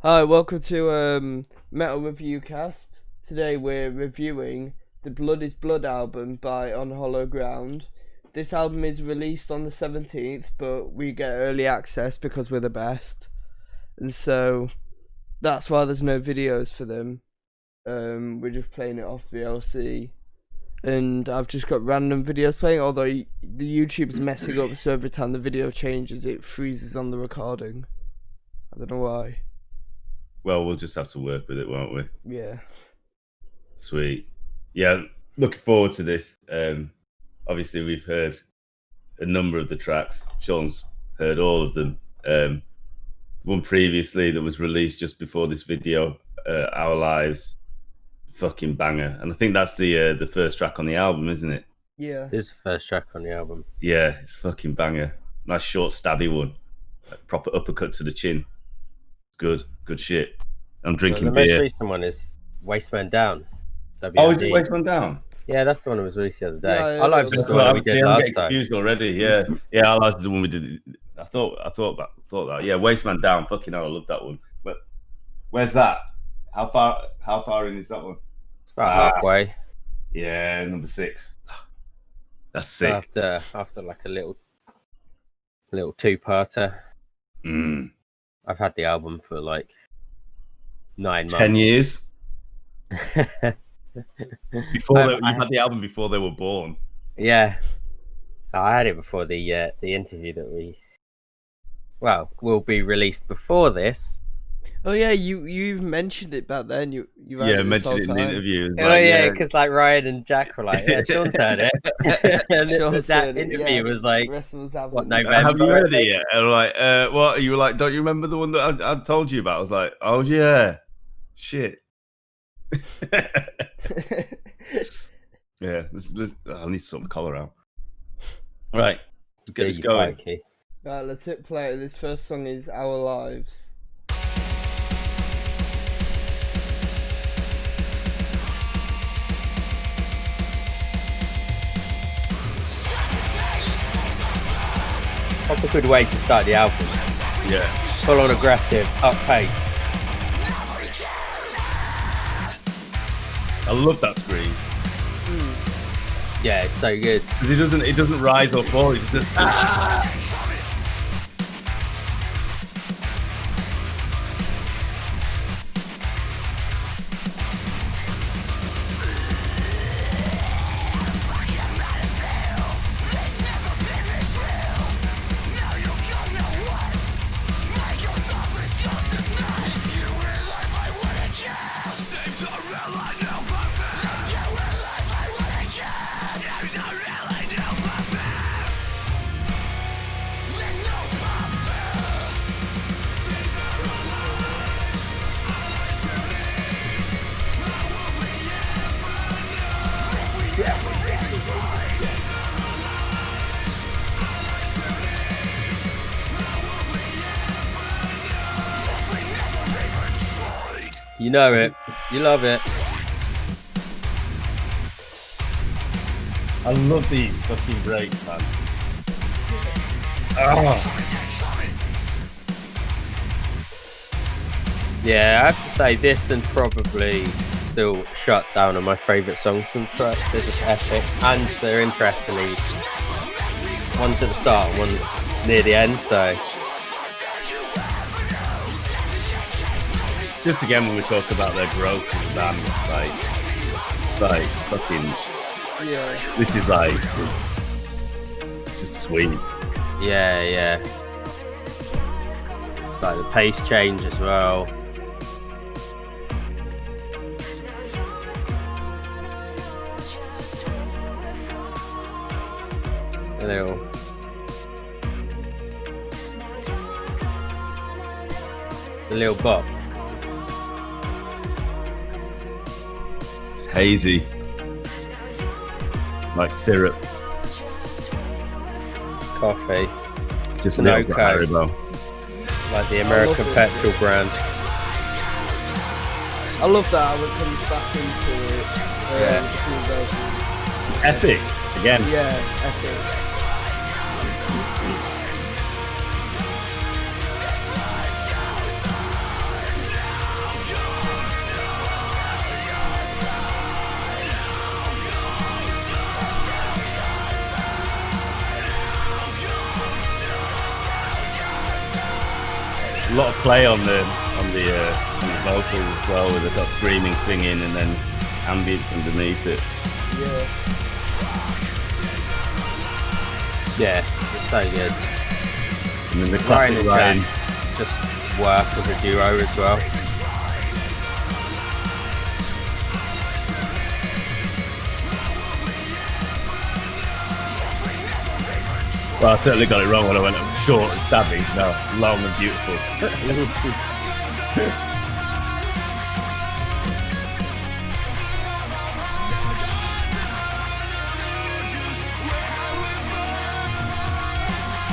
Hi, welcome to Metal Review Cast. Today we're reviewing the Blood is Blood album by On Hollow Ground. This album is released on the 17th, but we get early access because we're the best. And so that's why there's no videos for them. We're just playing it off VLC. And I've just got random videos playing, although the YouTube's messing up, so every time the video changes it freezes on the recording. I don't know why. Well, we'll just have to work with it, won't we? Yeah. Sweet. Yeah, looking forward to this. Obviously, we've heard a number of the tracks. Sean's heard all of them. One previously that was released just before this video, Our Lives, fucking banger. And I think that's the first track on the album, isn't it? Yeah. This is the first track on the album. Yeah, it's fucking banger. Nice short stabby one. Like, proper uppercut to the chin. Good shit. I'm drinking the beer. most recent one is Wasteman Down. Oh, is it Wasteman Down? Yeah, that's the one that was released the other day. Yeah, I like that's the one we did I'm last getting time. confused already. Yeah, Our Lives is the one we did. I thought that. Yeah, Wasteman Down. Fucking hell, I love that one. But where's that? How far in is that one? About halfway. Yeah, number 6. That's sick. After like a little two-parter. I've had the album for like 9 months. 10 years. You had the album before they were born. Yeah, I had it before the interview that will be released before this. Oh yeah, you've mentioned it back then. You mentioned it in the interview. Oh yeah, because like Ryan and Jack were like, yeah, Sean's heard it. And that interview was like, what, November? Have you heard it yet? And like, what? You were like, don't you remember the one that I told you about? I was like, oh yeah, shit. Yeah, I need to sort the collar out. Right, let's get this going. Right, let's hit play. This first song is Our Lives. That's a good way to start the album. Yeah. Full on aggressive, up pace. I love that scream. Yeah, it's so good. Because it doesn't rise or fall. It just goes, ah! You know it. You love it. I love these fucking breaks, man. Oh. Yeah, I have to say this and probably still Shut Down are my favourite songs from track. They're just epic, and they're interestingly one to the start, one near the end. So just again when we talk about their growth as a band, like fucking, yeah. This is like just sweet. Yeah. Like the pace change as well. A little bop. It's hazy, like syrup. Coffee. Just a little bit Haribo. Like the American petrol brand. I love that how it comes back into it. It's epic again. Yeah, epic. lot of play on the vocals as well, with the screaming, singing, and then ambience underneath it. Yeah. Yeah, it's so good. And then the Ryan classic and Ryan. Jack just work as a duo as well. Well, I certainly got it wrong when I went short and stabby. No, long and beautiful.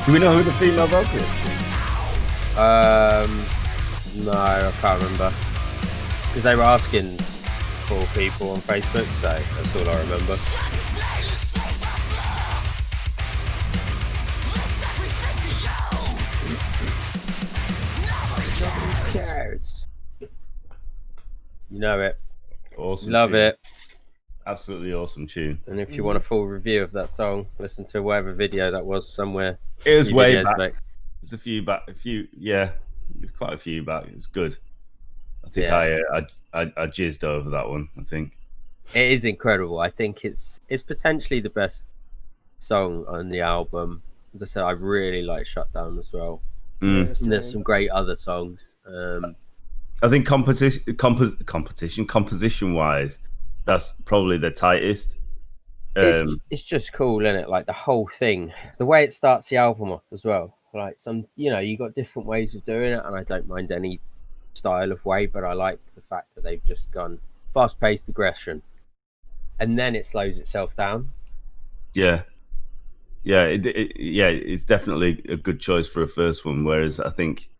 Do we know who the female vocalist is? No, I can't remember. Because they were asking for people on Facebook, so that's all I remember. You know it. Awesome. Love tune. it. Absolutely awesome tune. And if you want a full review of that song, listen to whatever video that was somewhere. It was Few way videos back. There's a few back. Quite a few back. It was good. I think Yeah. I jizzed over that one. I think It is incredible. I think it's potentially the best song on the album. As I said, I really like Shutdown as well. Yeah, And there's same. some great other songs. I think composition wise, that's probably the tightest. It's just cool, isn't it? Like the whole thing, the way it starts the album off as well. Like you got different ways of doing it, and I don't mind any style of way, but I like the fact that they've just gone fast-paced aggression, and then it slows itself down. Yeah, it's definitely a good choice for a first one. Whereas I think,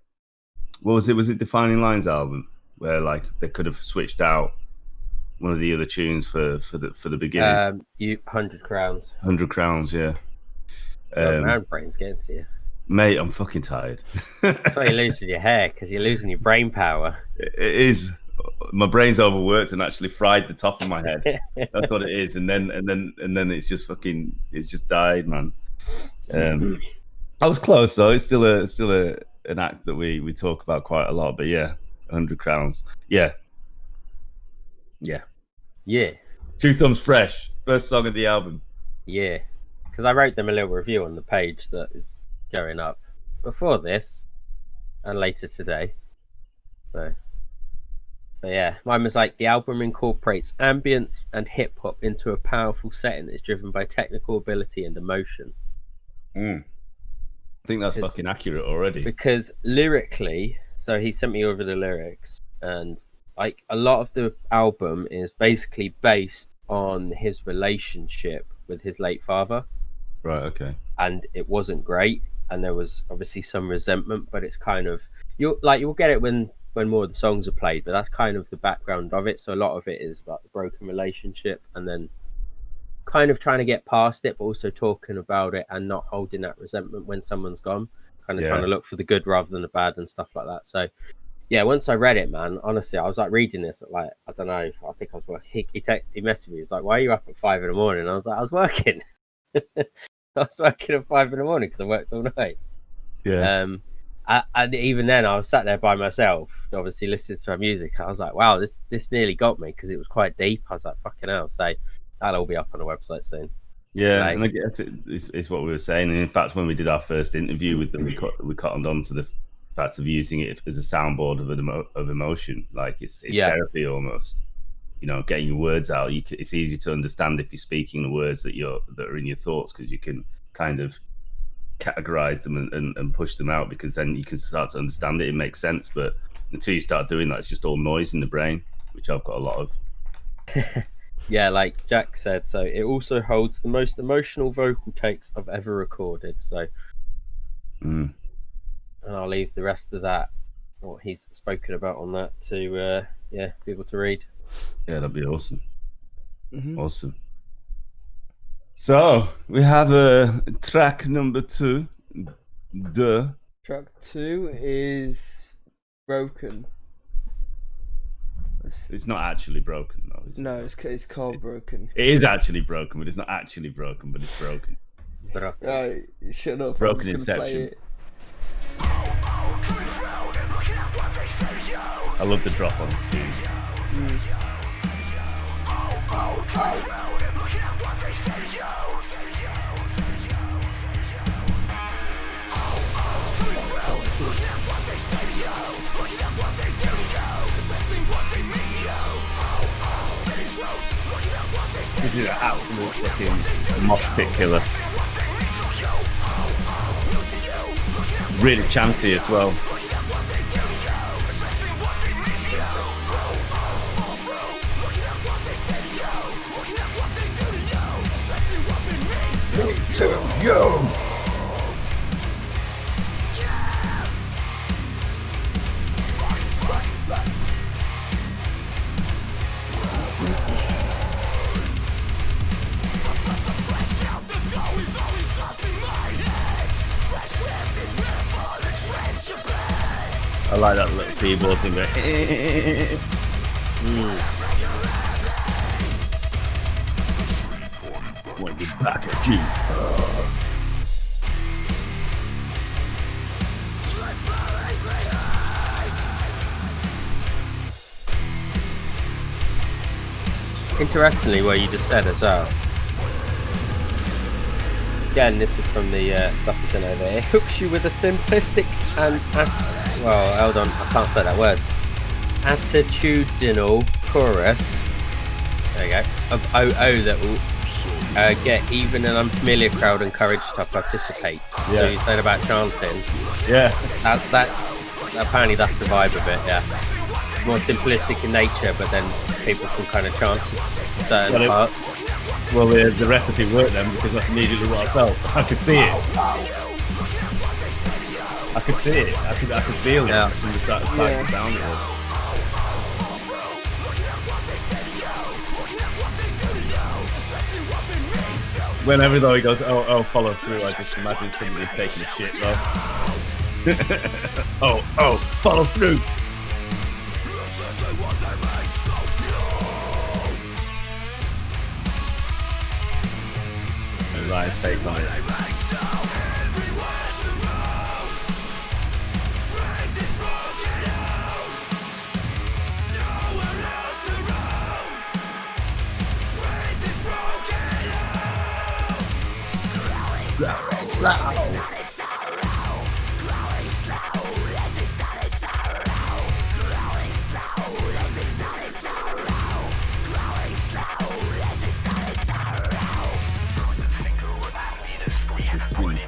what was it? Was it Defining Lines album where like they could have switched out one of the other tunes for the beginning? 100 Crowns. 100 Crowns, yeah. Man, brain's getting to you. Mate, I'm fucking tired. That's why you're losing your hair, because you're losing your brain power. It is. My brain's overworked and actually fried the top of my head. That's what it is. And then it's just fucking. It's just died, man. I was close though. It's still an act that we talk about quite a lot. But yeah, 100 Crowns. Yeah. Two Thumbs Fresh, first song of the album. Yeah, because I wrote them a little review on the page that is going up before this and later today. So yeah, mine was like, the album incorporates ambience and hip hop into a powerful setting that is driven by technical ability and emotion. I think that's fucking accurate already. Because lyrically, so he sent me over the lyrics, and like a lot of the album is basically based on his relationship with his late father. Right, okay. And it wasn't great, and there was obviously some resentment, but it's kind of, you'll get it when more of the songs are played, but that's kind of the background of it. So a lot of it is about the broken relationship, and then kind of trying to get past it, but also talking about it and not holding that resentment when someone's gone, kind of trying to look for the good rather than the bad and stuff like that. So yeah, once I read it, man, honestly, I was like reading this at like, I don't know, I think I was working. He messaged me. He was like, "Why are you up at 5 a.m?" And I was like, "I was working." I was working at 5 a.m. because I worked all night. Yeah. And even then, I was sat there by myself, obviously listening to our music. I was like, "Wow, this nearly got me," because it was quite deep. I was like, "Fucking hell!" So that'll all be up on the website soon. Yeah, Like, and I guess it's what we were saying. And in fact, when we did our first interview with them, we cottoned on to the fact of using it as a soundboard of emotion. Like it's therapy almost. You know, getting your words out. It's easy to understand if you're speaking the words that are in your thoughts, because you can kind of categorize them and push them out, because then you can start to understand it. It makes sense. But until you start doing that, it's just all noise in the brain, which I've got a lot of. Yeah, like Jack said, so it also holds the most emotional vocal takes I've ever recorded. So, and I'll leave the rest of that, what he's spoken about on that, to people to read. Yeah, that'd be awesome. Awesome. So we have track number 2. Track 2 is Broken. It's not actually broken, though. No, it's called Broken. It is actually broken, but it's not actually broken, but it's broken. Right, shut up. Broken I'm just gonna play Inception. it. I love the drop on the tune. This is an absolute fucking mosh pit killer. Really chanty as well. Yo! I like that little keyboard thing there. Pointed back at you. Interestingly, what you just said as well. Again, this is from the stuff that's in over here. It hooks you with a simplistic and well, hold on, I can't say that word. Attitudinal chorus. There you go. Of OO that will get even an unfamiliar crowd encouraged to participate. Yeah. So you said about chanting. Yeah. That's apparently that's the vibe of it. Yeah. More simplistic in nature, but then people can kind of chant certain parts. Well, the recipe worked then because that's immediately what I felt. I could see it. I could see it. I could feel it. Yeah. From the start down it was. Whenever though he goes, oh, follow through, I just imagine somebody taking a shit though. oh, follow through. Right, take on it.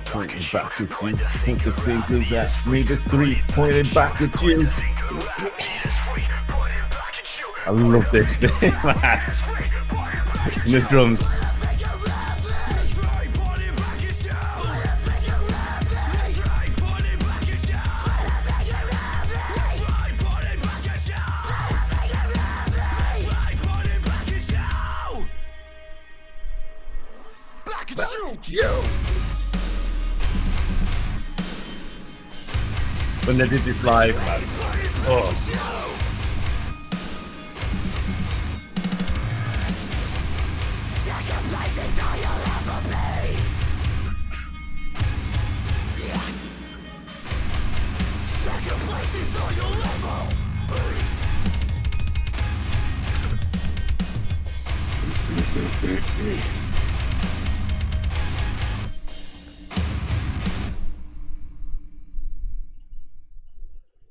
Pointing back at you. Point the fingers at me. The three pointing back at you. I love this thing, man. And the drums. When they did this live, man. Oh.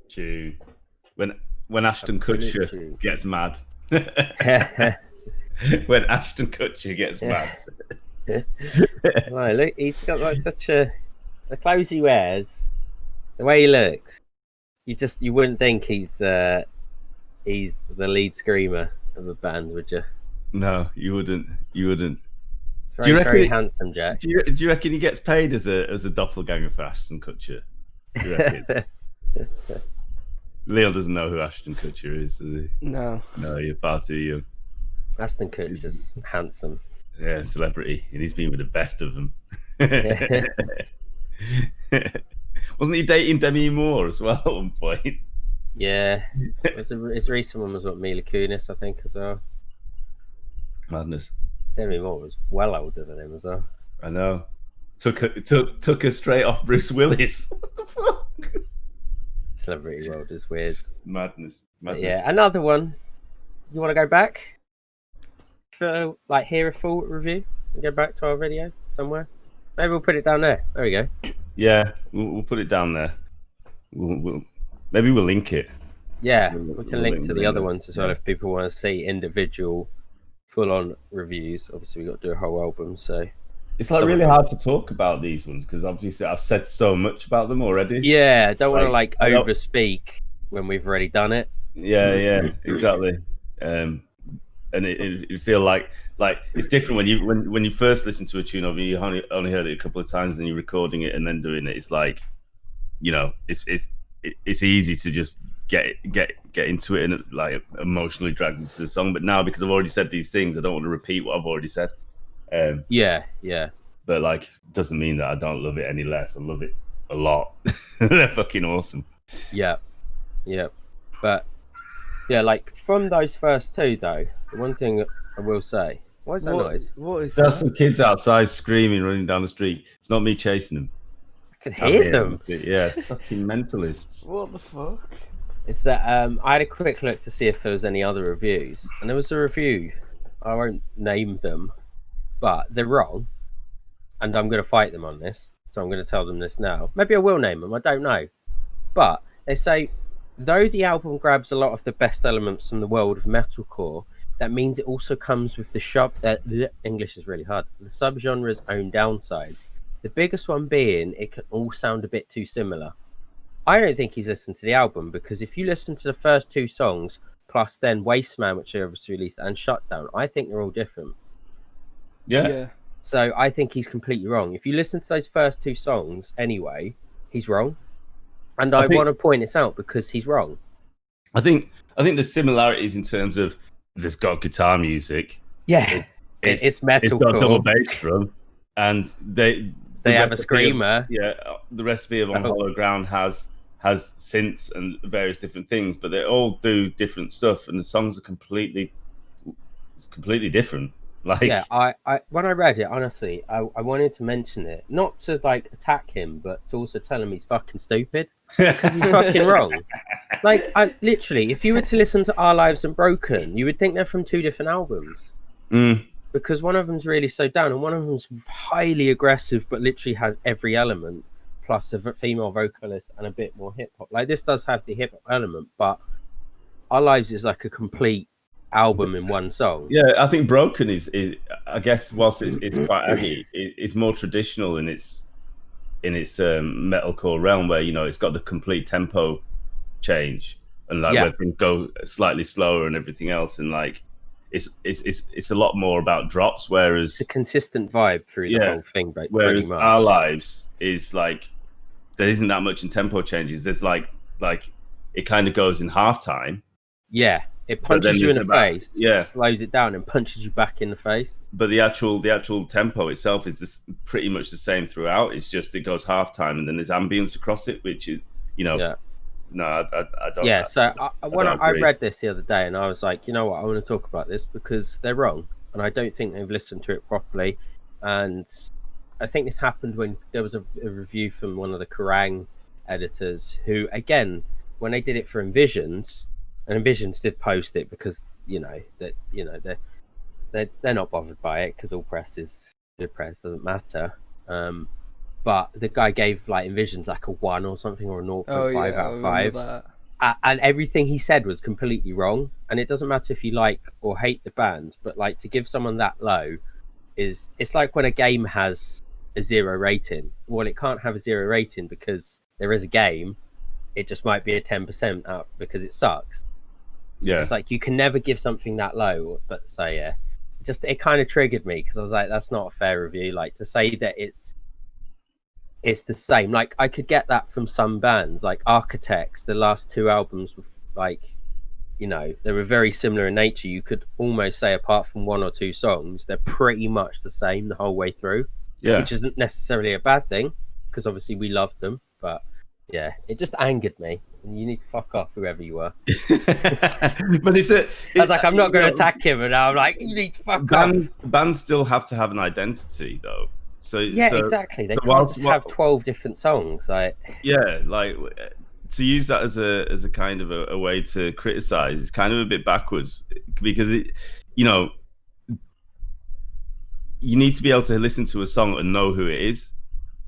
Tune. When Ashton Kutcher gets mad. When Ashton Kutcher gets mad. Right, look, he's got like such the clothes he wears, the way he looks. You wouldn't think he's the lead screamer of a band, would you? No, you wouldn't. Very, do you reckon very handsome, Jack? Do you reckon he gets paid as a doppelganger for Ashton Kutcher? Do you reckon? Leon doesn't know who Ashton Kutcher is, does he? No. No, you're far too young. Ashton Kutcher's handsome. Yeah, celebrity, and he's been with the best of them. Wasn't he dating Demi Moore as well at one point? Yeah, his recent one was Mila Kunis, I think, as well. Madness. Demi Moore was well older than him as well. I know. Took her straight off Bruce Willis. What the fuck? celebrity world is weird. Madness. But yeah, another one. You want to go back for like hear a full review and go back to our video somewhere? Maybe we'll put it down there. There we go. Yeah, we'll put it down there. Maybe we'll link it. Yeah, we can link to the other ones as well yeah. if people want to see individual, full-on reviews. Obviously, we got to do a whole album, so It's like really hard to talk about these ones because obviously I've said so much about them already. yeah, don't want to like overspeak when we've already done it. Yeah, exactly. And it feel like it's different when you first listen to a tune or you only heard it a couple of times and you're recording it and then doing it. It's like, you know, it's easy to just get into it and like emotionally drag into the song. But now because I've already said these things, I don't want to repeat what I've already said. Yeah. But like, doesn't mean that I don't love it any less. I love it a lot. They're fucking awesome. Yeah. But yeah, like from those first two though, the one thing I will say, why is that noise? What is There's that? some kids outside screaming, running down the street. It's not me chasing them. I could hear them. Yeah, fucking mentalists. What the fuck? It's that I had a quick look to see if there was any other reviews, and there was a review. I won't name them, but they're wrong, and I'm going to fight them on this. So I'm going to tell them this now. Maybe I will name them. I don't know, but they say though the album grabs a lot of the best elements from the world of metalcore, that means it also comes with the English is really hard. The subgenre's own downsides. The biggest one being it can all sound a bit too similar. I don't think he's listened to the album because if you listen to the first two songs plus then Wasteman, which they obviously released, and Shutdown, I think they're all different. Yeah. So I think he's completely wrong. If you listen to those first two songs anyway, he's wrong. And I want to point this out because he's wrong. I think the similarities in terms of there's got guitar music. Yeah, it's metalcore. It's got a double bass drum, and they have a screamer. The recipe of On Hollow Ground has synths and various different things, but they all do different stuff, and the songs are completely different. Like, yeah, I when I read it, honestly, I wanted to mention it, not to like attack him, but to also tell him he's fucking stupid. Because he's fucking wrong. Like, literally, if you were to listen to Our Lives and Broken, you would think they're from two different albums. Because one of them's really slowed down, and one of them's highly aggressive, but literally has every element, plus a female vocalist and a bit more hip hop. Like, this does have the hip hop element, but Our Lives is like a complete album in one song. Yeah, I think Broken is I guess whilst it's quite aggy, it's more traditional in its metalcore realm, where, you know, it's got the complete tempo change and like where things go slightly slower and everything else, and like it's a lot more about drops, whereas it's a consistent vibe through the whole thing, right? Whereas Our Lives is like there isn't that much in tempo changes. There's like it kind of goes in halftime. Yeah. It punches you in the face, slows it down, and punches you back in the face. But the actual tempo itself is just pretty much the same throughout. It's just it goes halftime, and then there's ambience across it, which is, you know, no, I don't. Yeah, so when I read this the other day, and I was like, you know what, I want to talk about this because they're wrong, and I don't think they've listened to it properly. And I think this happened when there was a review from one of the Kerrang editors, who, again, when they did it for Envisions. And Envisions did post it because they're not bothered by it because all press is good press, doesn't matter. But the guy gave like Envisions like a 1 or something, or a 0.5 out of 5. And everything he said was completely wrong. And it doesn't matter if you like or hate the band, but like to give someone that low it's like when a game has a 0 rating. Well, it can't have a 0 rating because there is a game. It just might be a 10% out because it sucks. Yeah, it's like you can never give something that low. But so it kind of triggered me because I was like, that's not a fair review. Like to say that it's the same. Like I could get that from some bands, like Architects. The last 2 albums were like, you know, they were very similar in nature. You could almost say, apart from 1 or 2 songs, they're pretty much the same the whole way through. Yeah, which isn't necessarily a bad thing because obviously we love them, but. Yeah, it just angered me. And you need to fuck off, whoever you are. But I was like, I'm not going to attack him, and now I'm like, you need to fuck off. Bands still have to have an identity, though. So exactly. They can't just have 12 different songs. Like, yeah, like to use that as a kind of a way to criticize is kind of a bit backwards, because you need to be able to listen to a song and know who it is.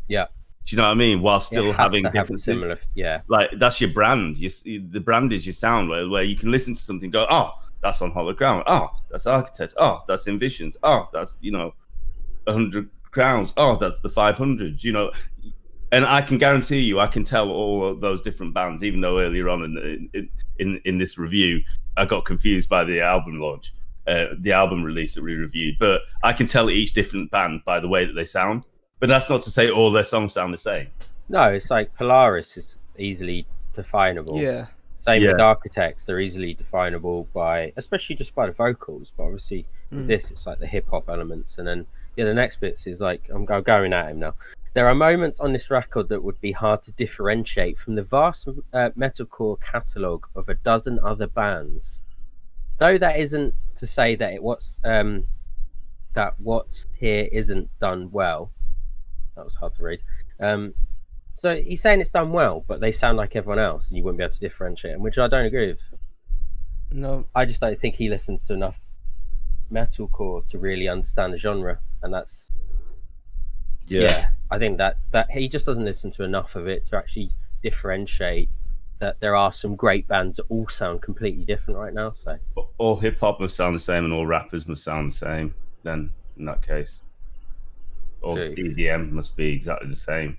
Yeah. Do you know what I mean? While still having differences. Similar, yeah. Like, that's your brand. The brand is your sound, where you can listen to something and go, oh, that's on Hollow Ground. Oh, that's Architects. Oh, that's Envisions. Oh, that's, 100 Crowns. Oh, that's the 500. And I can guarantee you, I can tell all of those different bands, even though earlier on in this review, I got confused by the album launch, the album release that we reviewed. But I can tell each different band by the way that they sound. But that's not to say all their songs sound the same. No, it's like Polaris is easily definable. Yeah. Same with Architects, they're easily definable especially just by the vocals. But obviously with this, it's like the hip hop elements. And then, the next bits is like, I'm going at him now. There are moments on this record that would be hard to differentiate from the vast metalcore catalogue of a dozen other bands. Though that isn't to say that what's here isn't done well. That was hard to read. So he's saying it's done well, but they sound like everyone else, and you wouldn't be able to differentiate them, which I don't agree with. No. I just don't think he listens to enough metalcore to really understand the genre, and that's... Yeah, I think that he just doesn't listen to enough of it to actually differentiate that there are some great bands that all sound completely different right now. So all hip-hop must sound the same and all rappers must sound the same, then, in that case. All EDM must be exactly the same,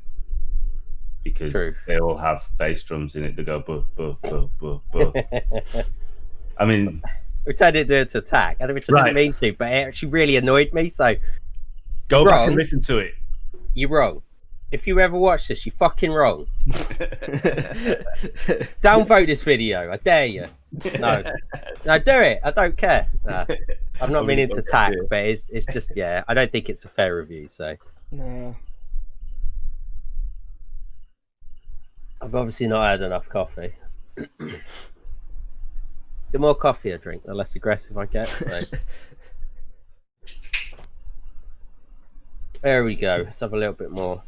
because they all have bass drums in it that go buh, buh, buh, buh, buh. I mean, we turned it into attack, which I didn't mean to, but it actually really annoyed me. So go back and listen to it. You're wrong. If you ever watch this, you're fucking wrong. Downvote this video, I dare you. No, do it. I don't care. I'm not meaning to attack, but it's just, I don't think it's a fair review. So no, I've obviously not had enough coffee. The more coffee I drink, the less aggressive I get. So. There we go. Let's have a little bit more.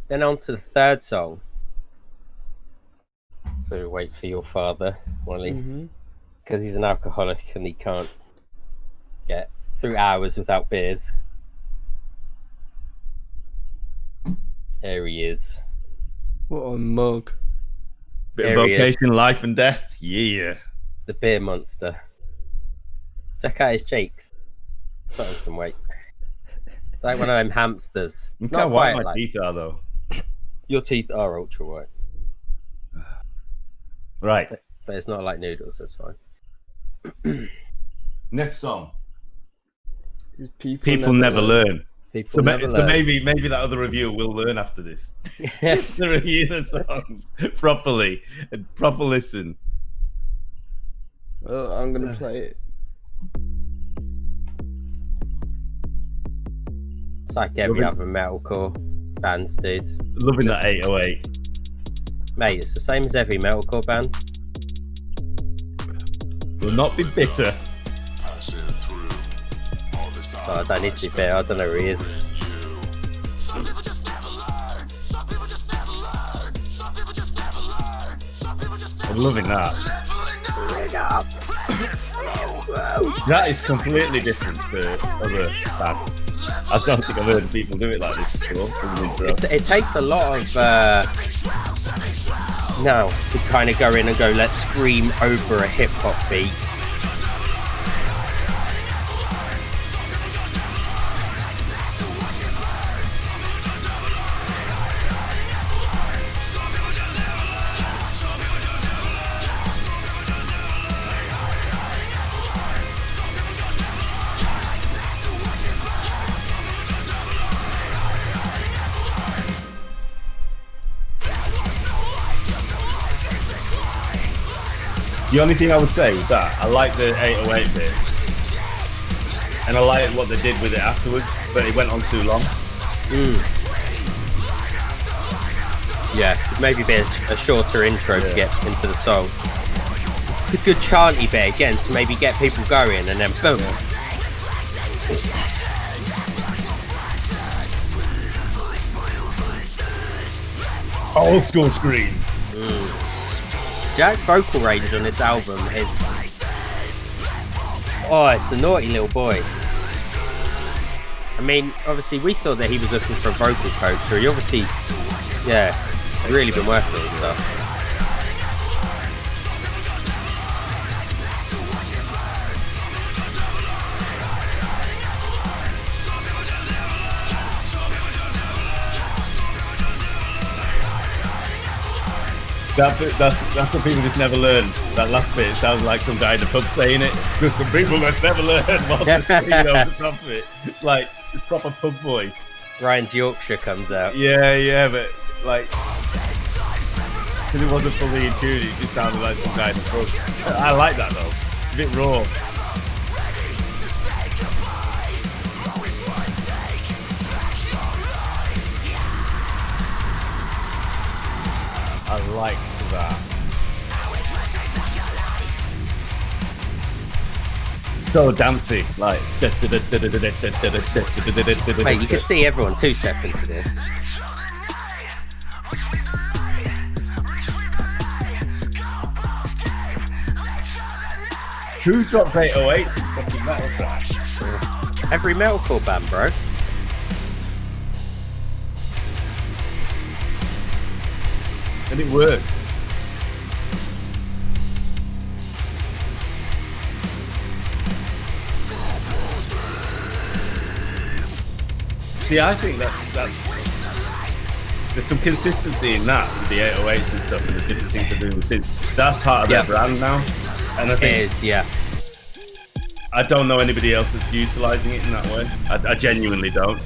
Then on to the third song. So wait for your father, Wally, because he's an alcoholic and he can't get through hours without beers. There he is. What a mug. Bit of vocation, life and death. Yeah. The beer monster. Check out his cheeks. Put on some weight. Like one of them hamsters. Look how white my teeth are, though. Your teeth are ultra white. Right. But it's not like noodles, that's fine. Next song. People never learn. So maybe that other reviewer will learn after this. Yes. To review the songs properly and proper listen. Well, I'm going to play it. It's like every other metalcore band, dude. Loving that 808. Mate, it's the same as every metalcore band. Will not be bitter. Oh, I don't need to be bitter, I don't know who he is. I'm loving that. That is completely different to other bands. I don't think I've heard people do it like this before. It takes a lot of now to kind of go in and go, let's scream over a hip hop beat. The only thing I would say is that I like the 808 bit, and I like what they did with it afterwards, but it went on too long. Yeah, maybe be a shorter intro to get into the song. It's a good chanty bit again to maybe get people going, and then boom. Old school scream. Jack's vocal range on this album is... Oh, it's a naughty little boy. I mean, obviously, we saw that he was looking for a vocal coach, so he obviously, yeah, really been working on stuff. That's what people just never learn. That last bit sounds like some guy in the pub saying it. Just some people that never learn what to say over the top of it. Like proper pub voice. Ryan's Yorkshire comes out. Yeah, but like, because it wasn't fully in tune, it just sounded like some guy in the pub. I like that though. It's a bit raw. I like that. So dancey, like. Wait, you can see everyone two-step into this. Who drops 808s in fucking metal trash? Every metalcore band, bro. And it worked. See, I think that's there's some consistency in that with the 808s and stuff and the different things they're doing with it. That's part of their brand now. And I think It is, yeah. I don't know anybody else that's utilising it in that way. I genuinely don't.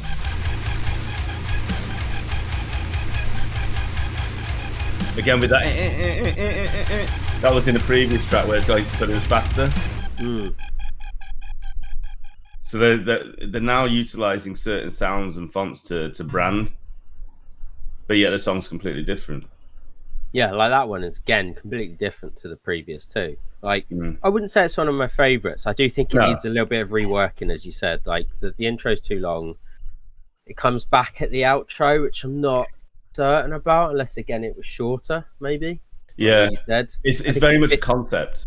Again with that, that was in the previous track where it's going, but it was faster. So they're now utilising certain sounds and fonts to brand, but yet the song's completely different. Yeah, like that one is again completely different to the previous two. Like I wouldn't say it's one of my favourites. I do think it needs a little bit of reworking, as you said. Like the intro's too long. It comes back at the outro, which I'm not certain about, unless again it was shorter, maybe. Yeah, you said. It's very much a concept.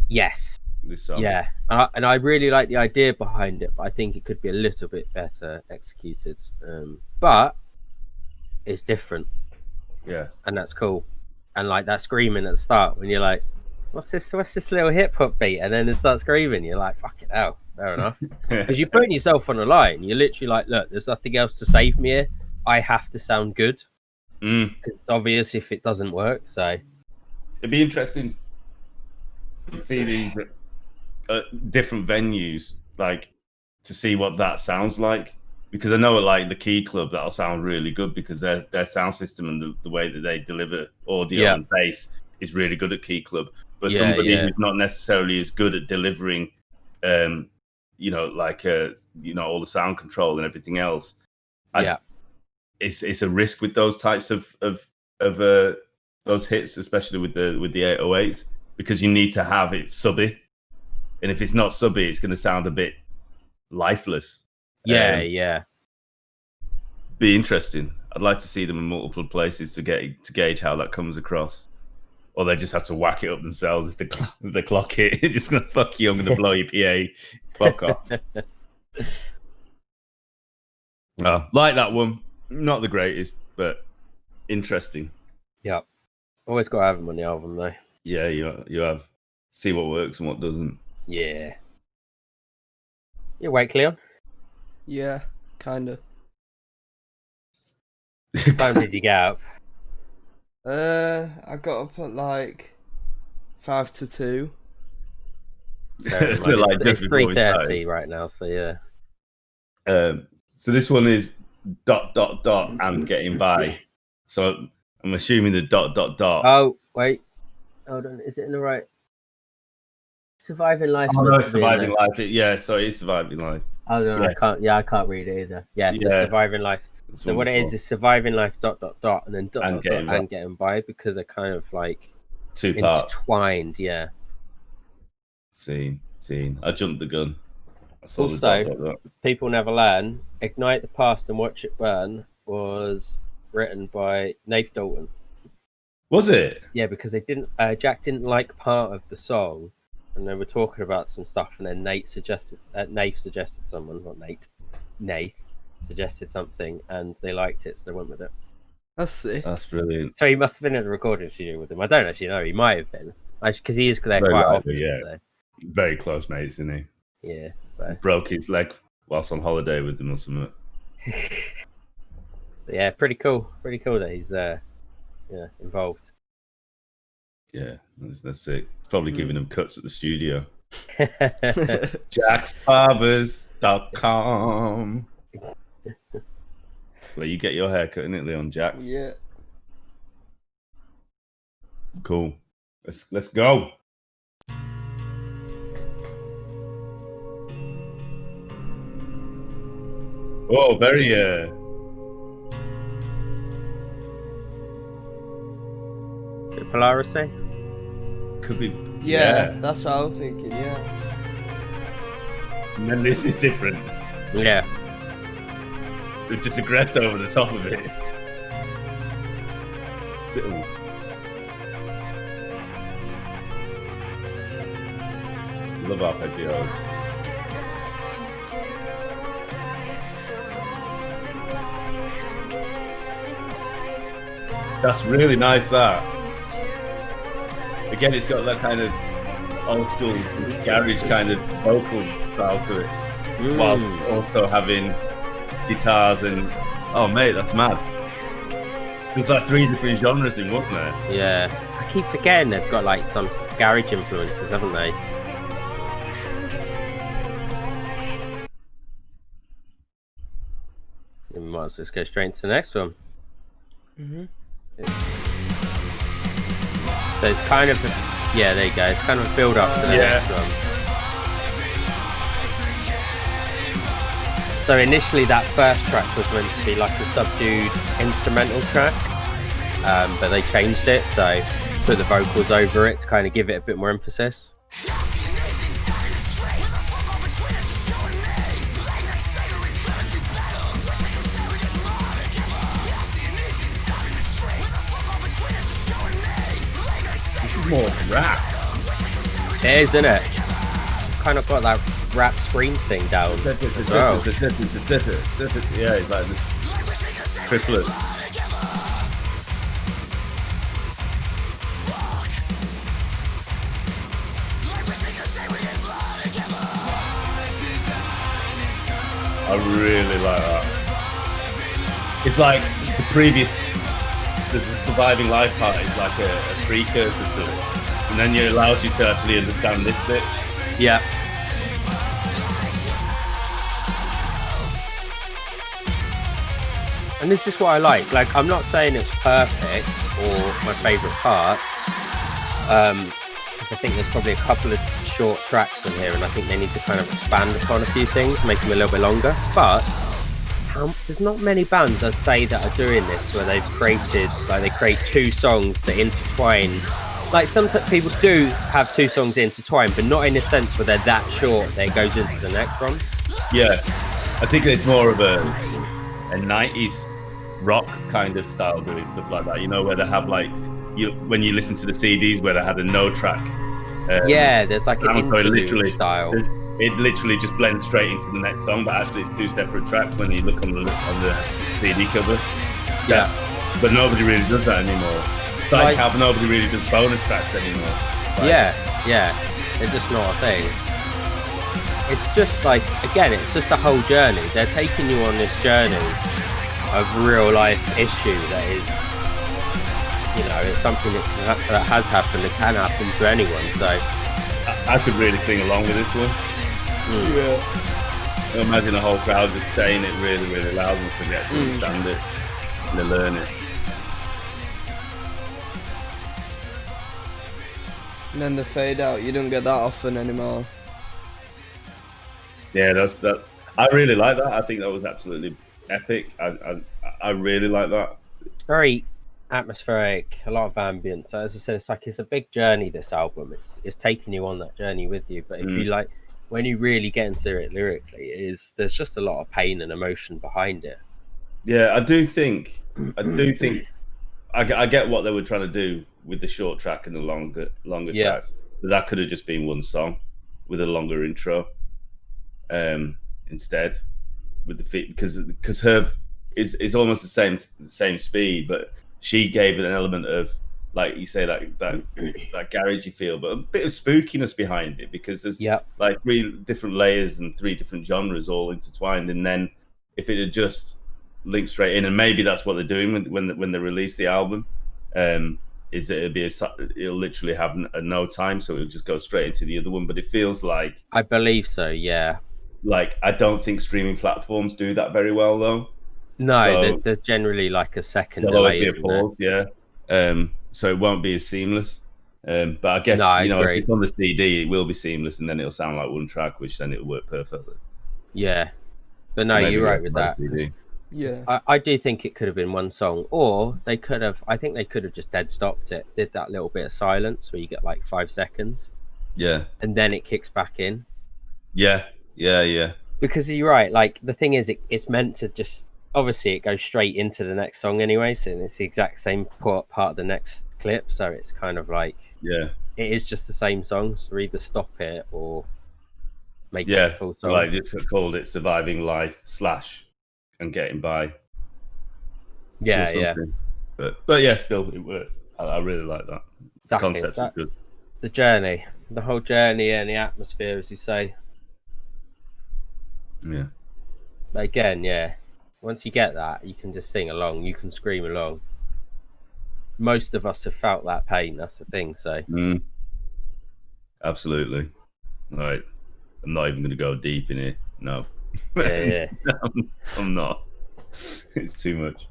Yes. This song. Yeah, and I really like the idea behind it, but I think it could be a little bit better executed. But it's different. Yeah, and that's cool. And like that screaming at the start when you're like, what's this little hip hop beat, and then they start screaming, you're like, fuck it hell, fair enough. Because you're putting yourself on the line. You're literally like, look, there's nothing else to save me here. I have to sound good. It's obvious if it doesn't work. So it'd be interesting to see these different venues, like to see what that sounds like. Because I know like the Key Club, that'll sound really good because their sound system and the way that they deliver audio and bass is really good at Key Club. But somebody who's not necessarily as good at delivering, like all the sound control and everything else. It's a risk with those types of those hits, especially with the 808s, because you need to have it subby, and if it's not subby, it's going to sound a bit lifeless. Be interesting. I'd like to see them in multiple places to gauge how that comes across. Or they just have to whack it up themselves if the clock hit. It's just gonna fuck you. I'm gonna blow your PA. Fuck off. Like that one. Not the greatest, but interesting. Yeah. Always got to have them on the album though. Yeah, you have. See what works and what doesn't. Yeah. You awake, Leon? Yeah, kinda. What time did you get up? I got up at like 5 to 2. It's 3:30 right now, so yeah. So this one is ... and getting by. So I'm assuming the ... Oh wait, hold on. Is it in the right? Surviving Life. Oh no, Surviving Life. Yeah, sorry, it's Surviving Life. Oh no, I can't. Yeah, I can't read it either. Yeah, it's Surviving Life. So what it is Surviving Life ... and then ... and getting by, because they're kind of like two parts intertwined. Yeah. Scene. I jumped the gun. Also, People Never Learn. Ignite the Past and Watch It Burn was written by Nath Dalton. Was it? Yeah, because they didn't. Jack didn't like part of the song, and they were talking about some stuff, and then Nath suggested someone, not Nate. Nath suggested something, and they liked it, so they went with it. That's sick. That's brilliant. So he must have been at the recording studio with him. I don't actually know. He might have been, because he is there Very quite likely, often. yeah. So. Very close mates, isn't he? Yeah. So. Broke his leg whilst on holiday with them or something. So yeah, pretty cool. Pretty cool that he's involved. Yeah, that's sick. Probably giving him cuts at the studio. JacksBarbers.com. Where you get your hair cut, isn't it, Leon? Jacks. Yeah. Cool. Let's go. Oh, very Polaris, eh? could be. Yeah, that's what I was thinking. Yeah. And then this is different. Yeah. We've just aggressed over the top of it. Little. Love arpeggios. That's really nice, that. Again, it's got that kind of old school garage kind of vocal style to it, whilst also having guitars and... Oh, mate, that's mad. There's like 3 different genres in, wasn't there? Yeah. I keep forgetting they've got like some garage influences, haven't they? We might as well just go straight into the next one. So it's kind of, yeah, there you go. It's kind of a build up to the next one. So initially that first track was meant to be like a subdued instrumental track, but they changed it, so put the vocals over it to kind of give it a bit more emphasis. More rap. It is, isn't it? Kind of got that rap scream thing down. Yeah, it's like this triplet. I really like that. It's like the previous. The surviving life part is like a precursor to it, and then it allows you to actually understand this bit. Yeah. And this is what I like. Like, I'm not saying it's perfect or my favourite parts, because I think there's probably a couple of short tracks on here, and I think they need to kind of expand upon a few things, make them a little bit longer. But there's not many bands I'd say that are doing this where they've created, like they create 2 songs that intertwine. Like some people do have 2 songs that intertwine, but not in a sense where they're that short that it goes into the next one. Yeah, I think it's more of a 90s rock kind of style doing stuff like that, you know, where they have like, when you listen to the CDs where they had a no track. Yeah, there's like an interlude style. It literally just blends straight into the next song, but actually it's 2 separate tracks when you look on the CD cover. Yeah. But nobody really does that anymore. It's like how nobody really does bonus tracks anymore. Yeah, it's just not a thing. It's just like, again, it's just a whole journey. They're taking you on this journey of real life issue that is, you know, it's something that has happened, it can happen to anyone, so. I could really sing along with this one. Yeah. I imagine a whole crowd just saying it really, really loud and forget to understand it and they learn it. And then the fade out, you don't get that often anymore. Yeah, that's that. I really like that. I think that was absolutely epic. I really like that. It's very atmospheric, a lot of ambience. So as I said, it's a big journey, this album. It's taking you on that journey with you. But if you like, when you really get into it lyrically, there's just a lot of pain and emotion behind it. Yeah, I do think I get what they were trying to do with the short track and the longer Yeah. track, but that could have just been one song with a longer intro instead with the feet, because her is almost the same speed, but she gave it an element of, like you say, that garagey feel, but a bit of spookiness behind it, because there's like 3 different layers and 3 different genres all intertwined. And then if it had just linked straight in, and maybe that's what they're doing when they release the album, is that it'll literally have a no time, so it'll just go straight into the other one. But it feels like, I believe so, yeah. Like, I don't think streaming platforms do that very well, though. No, So there's generally like a second there'll delay. always be a pause, yeah. So it won't be as seamless. But I guess, No, if it's on the CD, it will be seamless, and then it'll sound like one track, which then it'll work perfectly. Yeah. But no, you're right with that. Yeah. I do think it could have been one song, or I think they could have just dead stopped it, did that little bit of silence where you get like 5 seconds. Yeah. And then it kicks back in. Yeah. Because you're right, like the thing is, it's meant to just, obviously it goes straight into the next song anyway, so it's the exact same part of the next clip, so it's kind of like, it is just the same song, so either stop it or make it a full song. Like it's called it Surviving Life / and Getting By. Yeah. But yeah, still it works. I really like that. The concept is good. The journey, the whole journey and the atmosphere, as you say. Yeah. But again, once you get that, you can just sing along, you can scream along. Most of us have felt that pain, that's the thing, so. Absolutely. Right. I'm not even going to go deep in here. No. Yeah. I'm not. It's too much.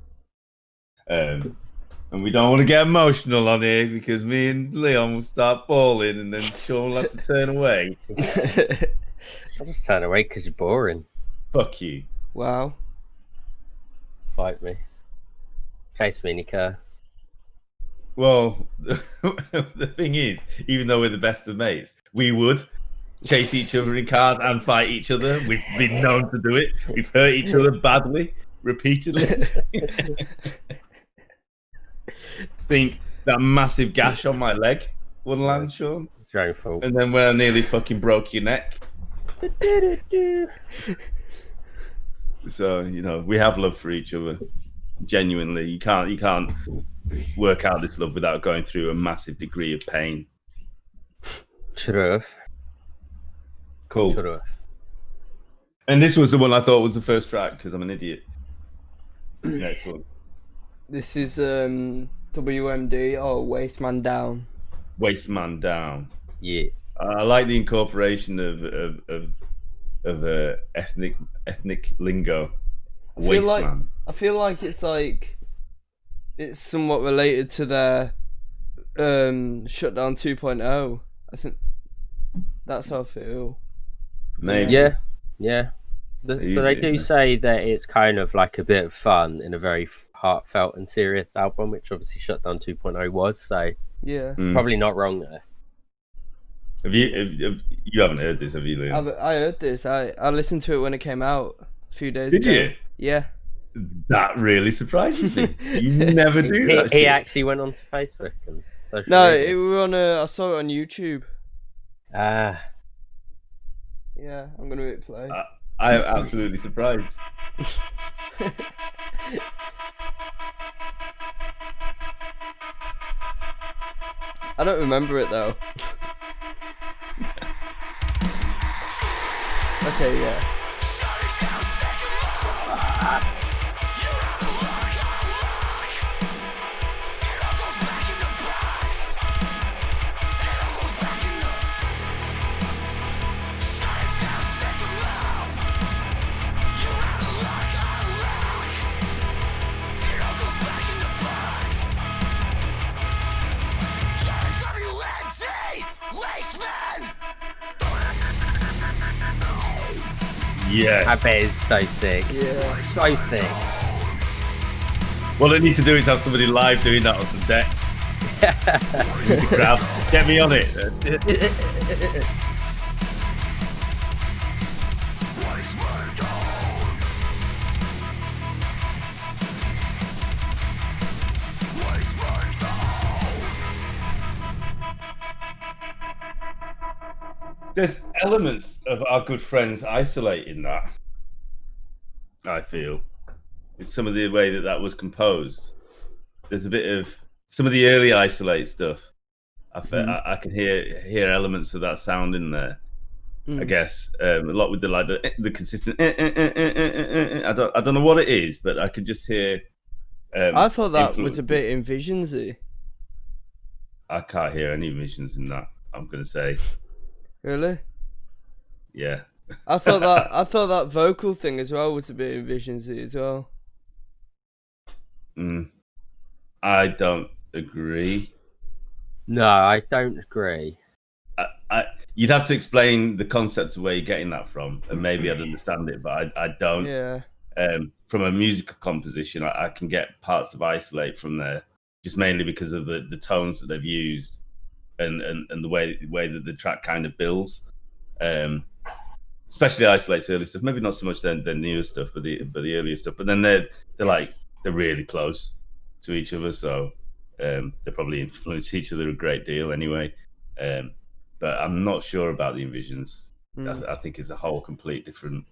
And we don't want to get emotional on here, because me and Leon will start bawling, and then Sean will have to turn away. I'll just turn away because you're boring. Fuck you. Wow. Fight me. Chase me in your car. Well, the thing is, even though we're the best of mates, we would chase each other in cars and fight each other. We've been known to do it. We've hurt each other badly, repeatedly. Think that massive gash on my leg would land, Sean. It's your own fault. And then when I nearly fucking broke your neck. So, we have love for each other. Genuinely. You can't work out this love without going through a massive degree of pain. True. Cool. True. And this was the one I thought was the first track, because I'm an idiot. This next one. This is WMD or Waste Man Down. Waste Man Down. Yeah. I like the incorporation of ethnic lingo. Waste Man. I feel like it's somewhat related to their Shutdown 2.0. I think that's how I feel. Maybe. Yeah. So they do say that it's kind of like a bit of fun in a very heartfelt and serious album, which obviously Shutdown 2.0 was. So yeah, probably not wrong there. You haven't heard this, have you, Liam? I heard this. I listened to it when it came out a few days ago. Did you? Yeah. That really surprises me. You never do that. He actually went onto Facebook and social No, media. it was on. I saw it on YouTube. Ah. Yeah, I'm gonna hit play. I am absolutely surprised. I don't remember it though. Okay, yeah. Yeah. I bet it's so sick. Yeah. So sick. What I need to do is have somebody live doing that on the deck. The crowd. Get me on it. There's elements of Our Good Friends Isolate in that. I feel it's some of the way that was composed. There's a bit of some of the early Isolate stuff. I can hear elements of that sound in there. I guess a lot with the consistent. I don't know what it is, but I could just hear. I thought that was a bit Envisionsy. I can't hear any visions in that. I'm gonna say. Really? Yeah. I thought that vocal thing as well was a bit Envisionsy as well. I don't agree. No, I don't agree. You'd have to explain the concept of where you're getting that from, and maybe I'd understand it, but I don't. Yeah. From a musical composition, I can get parts of Isolate from there, just mainly because of the tones that they've used, and the way that the track kind of builds. Especially Isolate's early stuff, maybe not so much the newer stuff, but the earlier stuff. But then they're really close to each other, so they probably influence each other a great deal anyway. But I'm not sure about the Envisions. I think it's a whole complete different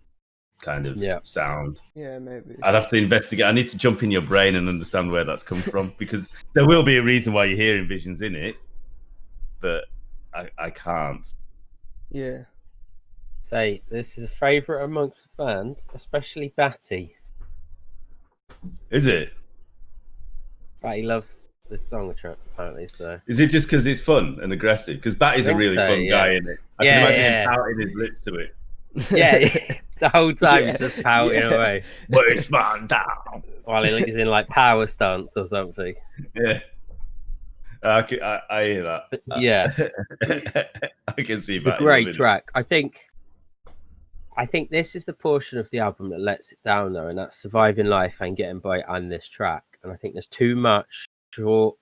kind of sound. Yeah, maybe. I'd have to investigate. I need to jump in your brain and understand where that's come from, because there will be a reason why you're hearing Visions in it, but I can't. Yeah. Say, this is a favourite amongst the band, especially Batty. Is it? Batty loves this song apparently. So is it just because it's fun and aggressive? Because Batty's a really fun guy, isn't it? I can imagine him pouting his lips to it. Yeah, the whole time he's just pouting away. But it's fun down. While he's in like power stance or something. Yeah. I hear that. Yeah. I can see it's a great track. I think this is the portion of the album that lets it down though, and that's Surviving Life and Getting By and this track. And I think there's too much short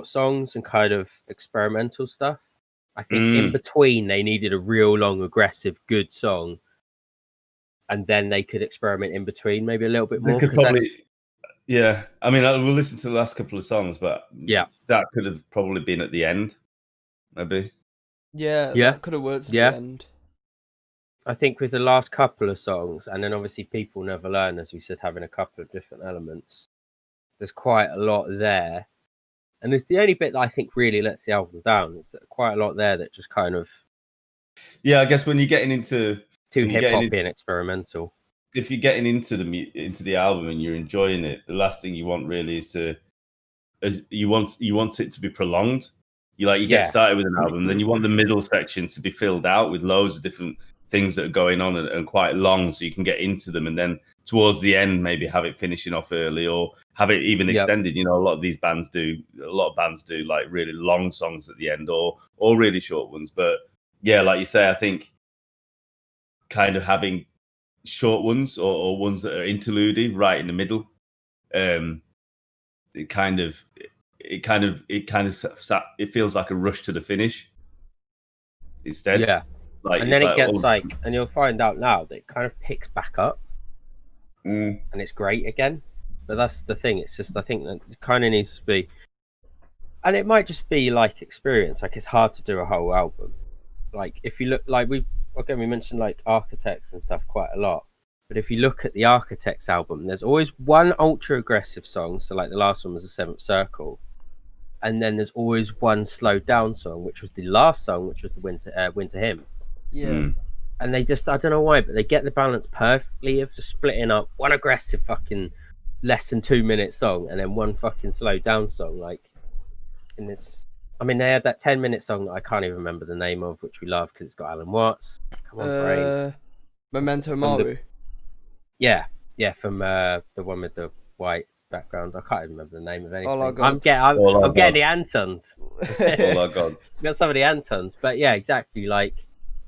songs and kind of experimental stuff. I think in between they needed a real long, aggressive, good song, and then they could experiment in between maybe a little bit more. Yeah. I mean, we'll listen to the last couple of songs, but that could have probably been at the end, maybe. Yeah, that could have worked at the end. I think with the last couple of songs, and then obviously People Never Learn, as we said, having a couple of different elements, there's quite a lot there. And it's the only bit that I think really lets the album down. It's quite a lot there that just kind of... Yeah, I guess when you're getting into... Too hip-hoppy and experimental. If you're getting into the album and you're enjoying it, the last thing you want really is you want it to be prolonged. You get started with an album, then you want the middle section to be filled out with loads of different things that are going on and quite long, so you can get into them, and then towards the end maybe have it finishing off early or have it even extended. You know, a lot of bands do like really long songs at the end or really short ones. But yeah, like you say, I think kind of having short ones or ones that are interlude right in the middle, it feels like a rush to the finish instead. Yeah. And then it gets and you'll find out now that it kind of picks back up and it's great again. But that's the thing. It's just, I think that it kind of needs to be, and it might just be like experience. Like it's hard to do a whole album. Like if you look, like we mentioned like Architects and stuff quite a lot. But if you look at the Architects album, there's always one ultra aggressive song. So like the last one was The Seventh Circle. And then there's always one slowed down song, which was the last song, which was the Winter Hymn. Yeah. And they just, I don't know why, but they get the balance perfectly of just splitting up one aggressive fucking less than 2 minute song and then one fucking slowed down song. Like, and it's, I mean, they had that 10-minute song that I can't even remember the name of, which we love because it's got Alan Watts. Come on, brain. Memento Mori. Yeah, from the one with the white background. I can't even remember the name of anything. All Our Gods. I'm getting the Antons. All Our Gods. Got some of the Antons, but yeah, exactly. Like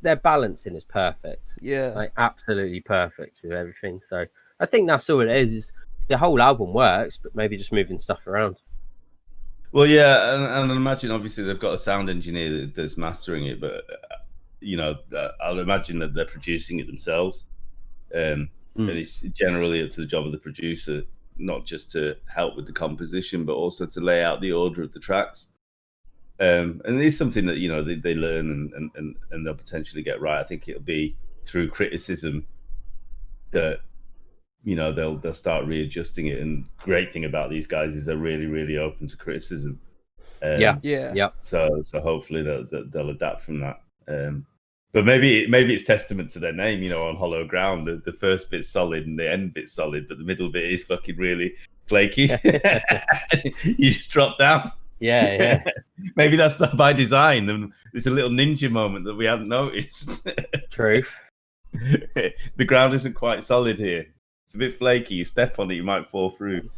their balancing is perfect. Yeah, like absolutely perfect with everything. So I think that's all it is the whole album works, but maybe just moving stuff around. Well, yeah, and I imagine obviously they've got a sound engineer that's mastering it, but you know, I'll imagine that they're producing it themselves. And it's generally up to the job of the producer, not just to help with the composition, but also to lay out the order of the tracks. And it's something that they learn and they'll potentially get right. I think it'll be through criticism that they'll start readjusting it. And great thing about these guys is they're really, really open to criticism. Yeah. So hopefully they'll adapt from that. But maybe it's testament to their name, on hollow ground. The first bit's solid and the end bit's solid, but the middle bit is fucking really flaky. You just drop down. Yeah. Maybe that's not by design, and it's a little ninja moment that we hadn't noticed. Truth. The ground isn't quite solid here. It's a bit flaky. You step on it, you might fall through.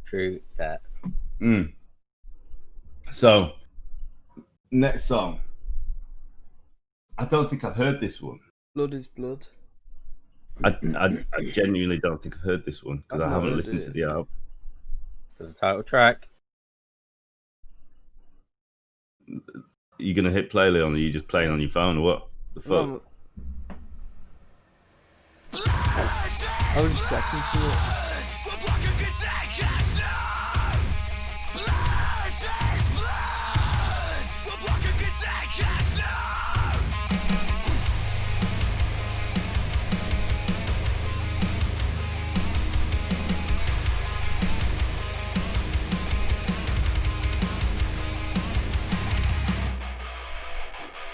True that. So, next song. I don't think I've heard this one. Blood is Blood. I genuinely don't think I've heard this one because I haven't listened to the album. For the title track. You gonna hit play, Leon? Or are you just playing on your phone or what? The fuck? No, I was just second to it.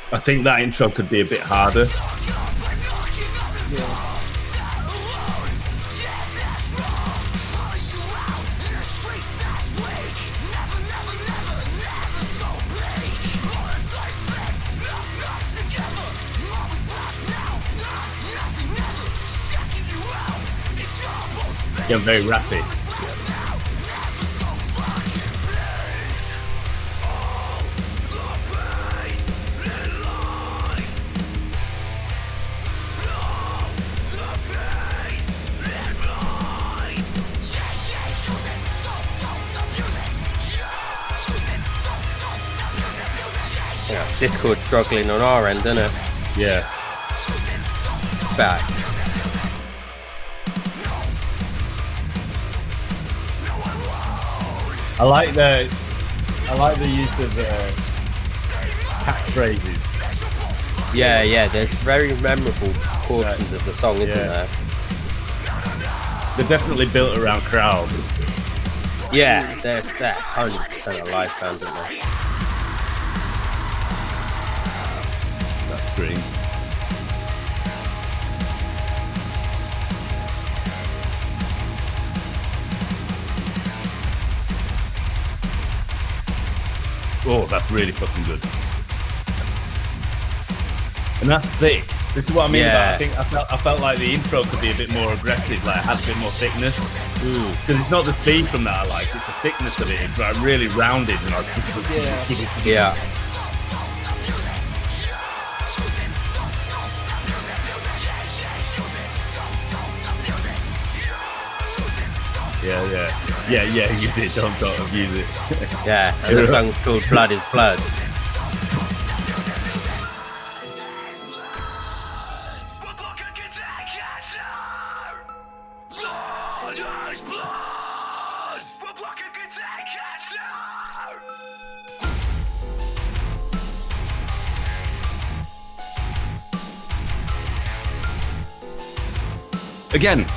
I think that intro could be a bit harder. Yeah. Yeah, very rapid. Discord struggling on our end, isn't it? Yeah. Back. I like the use of catchphrases. Yeah. There's very memorable portions of the song, isn't there? They're definitely built around crowd. Yeah, they're 100% a live band, isn't they? That's great. Oh, that's really fucking good. And that's thick. This is what I mean about. I think I felt like the intro could be a bit more aggressive, like it has a bit more thickness. Because it's not the speed from that I like, it's the thickness of it. It's like really rounded and Yeah. Yeah, use it, don't abuse it. Yeah, and the song's called Blood is Blood. Again,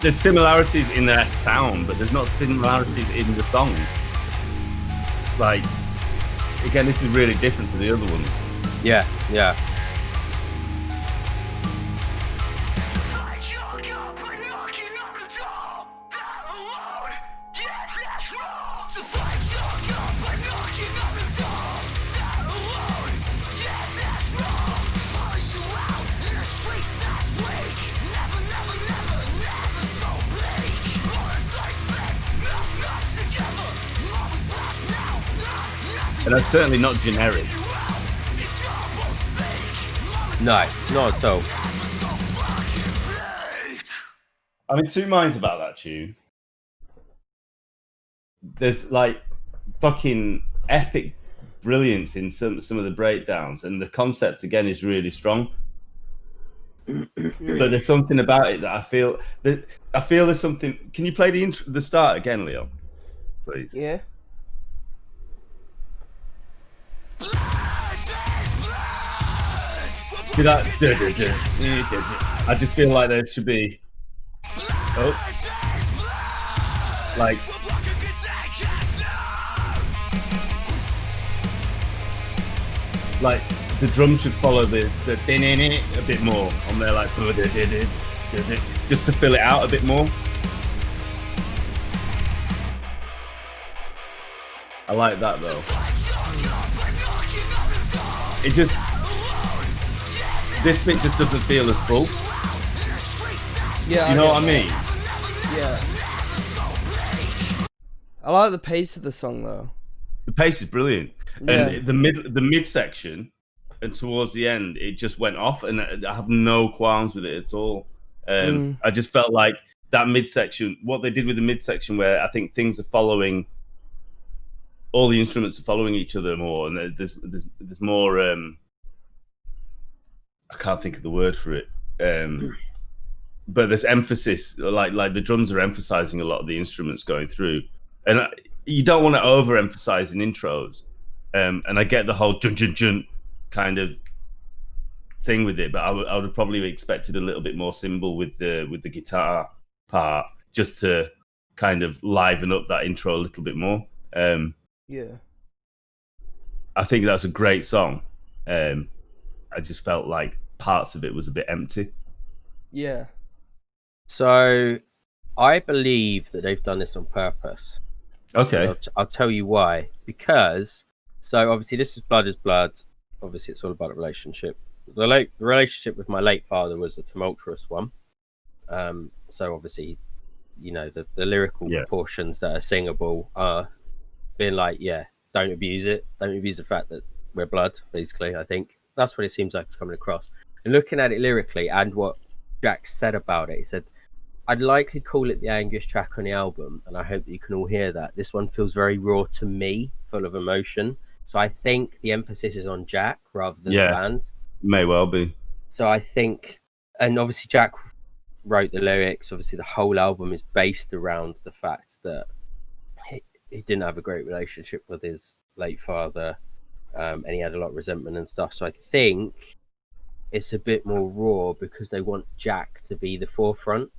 there's similarities in their sound, but there's not similarities in the song. Like, again, this is really different to the other ones. Yeah. And that's certainly not generic. No, not at all. I'm in two minds about that tune. There's like fucking epic brilliance in some of the breakdowns, and the concept again is really strong. But there's something about it that I feel there's something. Can you play the start again, Leo? please. Yeah. See that? I just feel like there should be. Oh. Like. Like the drums should follow the a bit more on there, like just to fill it out a bit more. I like that though. It just this bit just doesn't feel as full. Yeah. You know what I mean? Yeah. I like the pace of the song though. The pace is brilliant, Yeah. and the mid section and towards the end it just went off, and I have no qualms with it at all. I just felt like that midsection, what they did with the midsection, where I think things are following, all the instruments are following each other more, and there's more. I can't think of the word for it, but there's emphasis, like the drums are emphasizing a lot of the instruments going through, and you don't want to overemphasize in intros. And I get the whole jun jun jun kind of thing with it, but I would have probably expected a little bit more cymbal with the guitar part, just to kind of liven up that intro a little bit more. Yeah. I think that's a great song. I just felt like parts of it was a bit empty. Yeah. So I believe that they've done this on purpose. Okay. I'll tell you why. Because, so obviously this is Blood is Blood. Obviously it's all about a relationship. The relationship with my late father was a tumultuous one. So obviously, you know, the lyrical portions that are singable are being like, don't abuse it. Don't abuse the fact that we're blood, basically. I think that's what it seems like it's coming across. And looking at it lyrically and what Jack said about it, he said, I'd likely call it the angriest track on the album, and I hope that you can all hear that. This one feels very raw to me, full of emotion. So I think the emphasis is on Jack rather than the band. May well be. So I think, and obviously Jack wrote the lyrics. Obviously the whole album is based around the fact that he didn't have a great relationship with his late father, and he had a lot of resentment and stuff. So I think it's a bit more raw because they want Jack to be the forefront.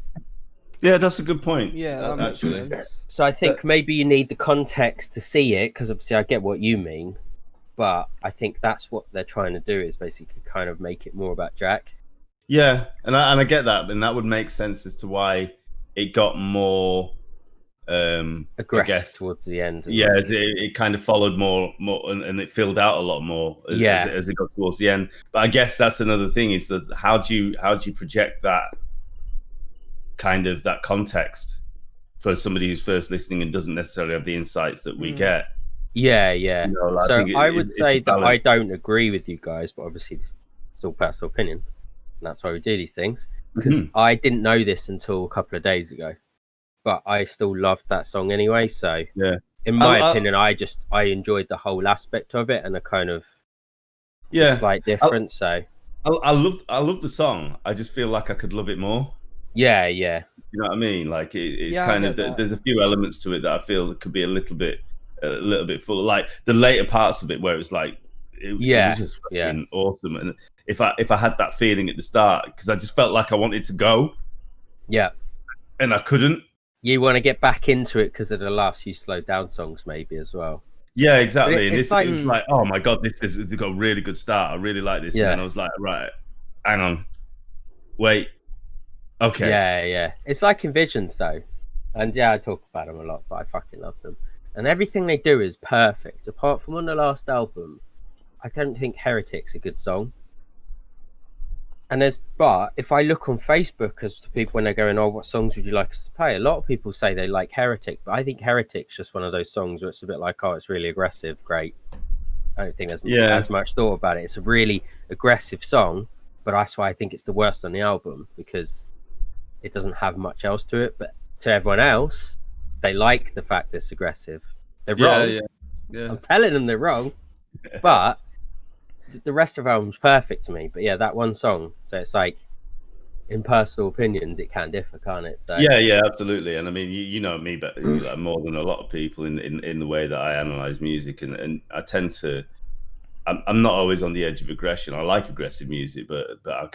Yeah, that's a good point. Yeah, that makes sense. So I think maybe you need the context to see it, because obviously I get what you mean, but I think that's what they're trying to do, is basically kind of make it more about Jack. Yeah, and I get that, and that would make sense as to why it got more aggressive towards the end. Yeah, it kind of followed more, and it filled out a lot more as it got towards the end. But I guess that's another thing, is that how do you project that kind of that context for somebody who's first listening and doesn't necessarily have the insights that we get. Yeah. You know, like, so I would say that I don't agree with you guys, but obviously it's all personal opinion, and that's why we do these things. Because I didn't know this until a couple of days ago, but I still loved that song anyway. So in my opinion, I enjoyed the whole aspect of it, and a kind of slight difference. I love the song. I just feel like I could love it more. Yeah. You know what I mean? Like it's kind of there's a few elements to it that I feel could be a little bit full. Like the later parts of it, where it's like it was just fucking awesome. And if I had that feeling at the start, because I just felt like I wanted to go, and I couldn't. You want to get back into it because of the last few slowed down songs, maybe as well. Yeah, exactly. And it was like, oh my god, they've got a really good start. I really like this. And then I was like, right, hang on, wait. Okay. Yeah. It's like in Visions though. And I talk about them a lot, but I fucking love them. And everything they do is perfect. Apart from on the last album, I don't think Heretic's a good song. But if I look on Facebook as to people when they're going, what songs would you like us to play? A lot of people say they like Heretic, but I think Heretic's just one of those songs where it's a bit like, it's really aggressive, great. I don't think there's as much thought about it. It's a really aggressive song, but that's why I think it's the worst on the album, because it doesn't have much else to it. But to everyone else, they like the fact it's aggressive. They're wrong. Yeah. I'm telling them they're wrong, but the rest of the album's perfect to me. But that one song. So it's like, in personal opinions, it can differ, can't it? So Yeah, absolutely. And I mean, you know me, but like, more than a lot of people in the way that I analyze music, and I tend to. I'm not always on the edge of aggression. I like aggressive music, but I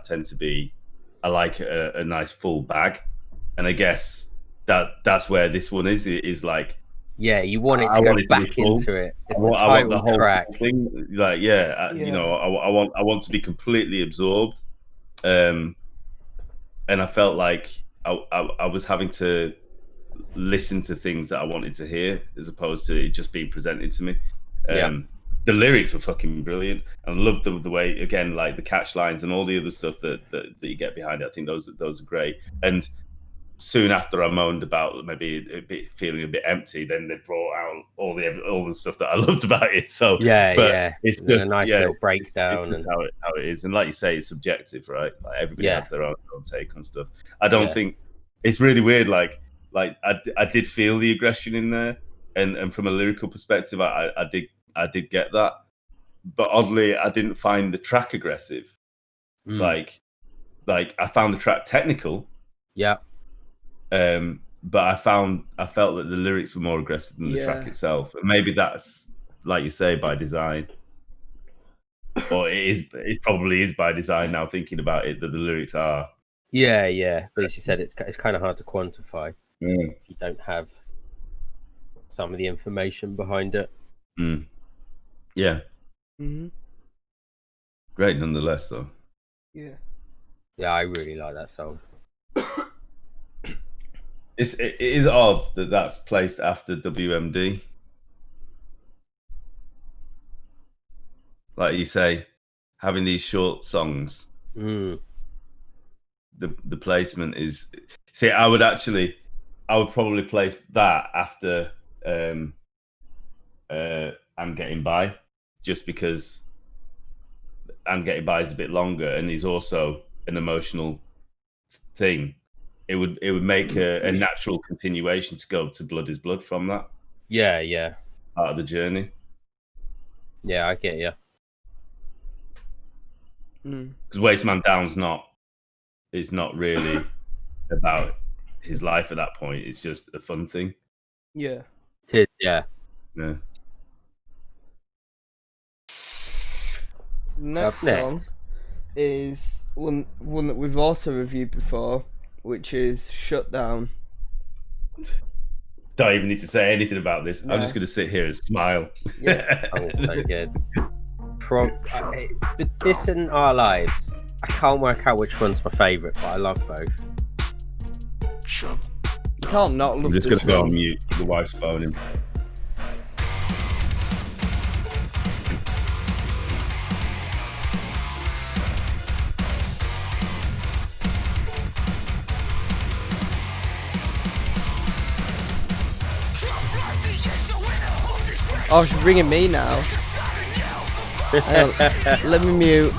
tend to be. I like a nice full bag, and I guess that's where this one is like. yeah, you want it to I go want it to be back full. into it. It's I the want the title whole track. thing. Like, yeah, you Yeah. know, I want to be completely absorbed. And I felt like I was having to listen to things that I wanted to hear as opposed to it just being presented to me. Yeah. The lyrics were fucking brilliant, and I loved the way, again, like the catch lines and all the other stuff that you get behind it. I think those are great. And soon after I moaned about maybe feeling a bit empty, then they brought out all the stuff that I loved about it. So Yeah, it's and then just a nice little breakdown, it's and just how it is. And like you say, it's subjective, right? Like everybody Yeah. has their own take on stuff. I don't Yeah. think it's really weird. Like I did feel the aggression in there, and from a lyrical perspective, I did get that. But oddly, I didn't find the track aggressive. Like I found the track technical. Yeah. But I felt that the lyrics were more aggressive than the track itself. And maybe that's, like you say, by design. Or it probably is by design now, thinking about it, that the lyrics are. Yeah. But as you said, it's kind of hard to quantify if you don't have some of the information behind it. Yeah. Mm-hmm. Great nonetheless, though. Yeah. Yeah, I really like that song. It is odd that that's placed after WMD. Like you say, having these short songs. The placement is. See, I would probably place that after I'm Getting By, just because I'm Getting By is a bit longer and is also an emotional thing. It would make a natural continuation to go to Blood is Blood from that. Yeah. Part of the journey. Yeah, I get you. Because Wasteman Down's it's not really about his life at that point. It's just a fun thing. Yeah. Yeah. Next song is one that we've also reviewed before, which is Shutdown. Don't even need to say anything about this. No. I'm just going to sit here and smile. Yeah, it's so good. This and Our Lives, I can't work out which one's my favourite, but I love both. You can't not love this. I'm just going to go on mute. The wife's phoning. Oh, she's ringing me now. Let me mute.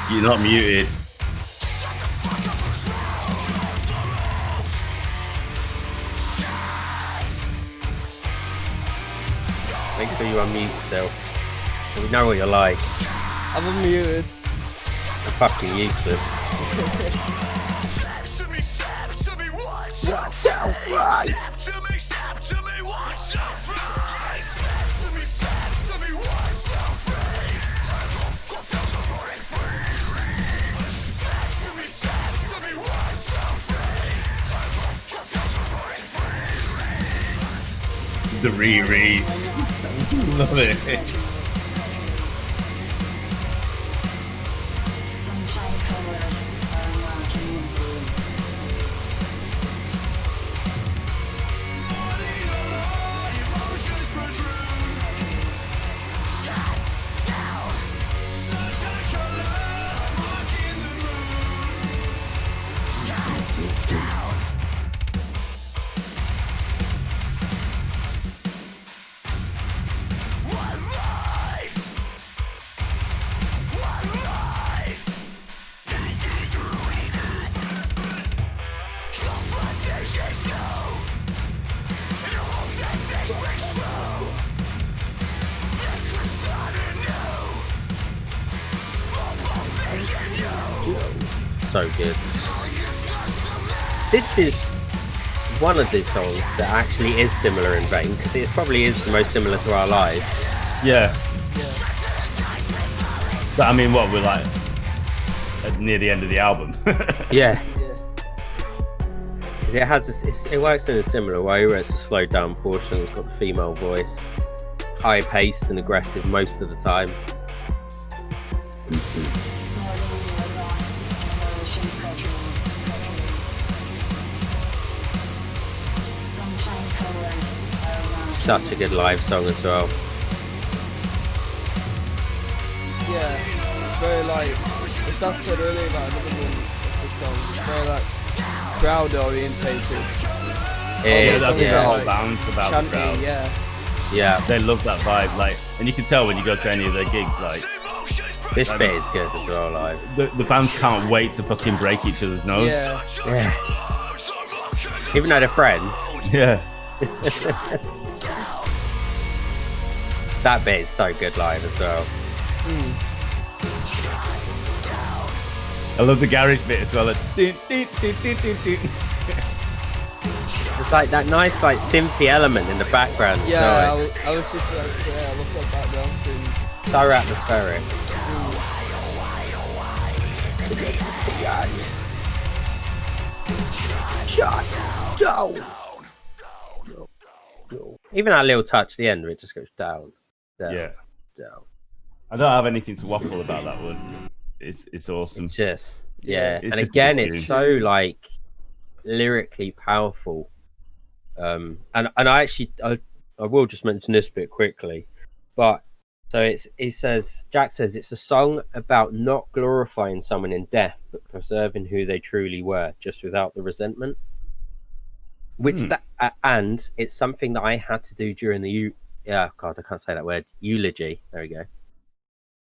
You're not muted. Make sure you unmute yourself. We know what you're like. I'm unmuted. You're fucking useless. Watch out, right? The re-reads. Love it. Sunshine colors are unlocking the blue. so good. This is one of the songs that actually is similar in vein, because it probably is the most similar to Our Lives. Yeah. But I mean, what, we're like near the end of the album. Yeah. Yeah. It has it works in a similar way where it's a slowed down portion. It's got the female voice, high paced and aggressive most of the time. Such a good live song as well. Yeah, it's very like, as Dad said earlier about another one of the songs, it's very like crowd orientated. Yeah, that's Yeah. the whole band about the crowd. Yeah, They love that vibe, like, and you can tell when you go to any of their gigs, like, this bit is good as well live. the fans can't wait to fucking break each other's nose. Yeah. Yeah. Even though they're friends. Yeah. That bit is so good live as well. I love the garage bit as well. Like, It's like that nice like synthy element in the background. Yeah, No, I was just like, yeah, I love that background thing. so atmospheric. Even that little touch at the end where it just goes down, down, yeah. down. I don't have anything to waffle about that one. It's awesome. It's just yeah, It's and just a again, good it's tune. so like lyrically powerful. And I will just mention this bit quickly, but so it says Jack says it's a song about not glorifying someone in death, but preserving who they truly were, just without the resentment. Which and it's something that I had to do during the I can't say that word, eulogy. There we go.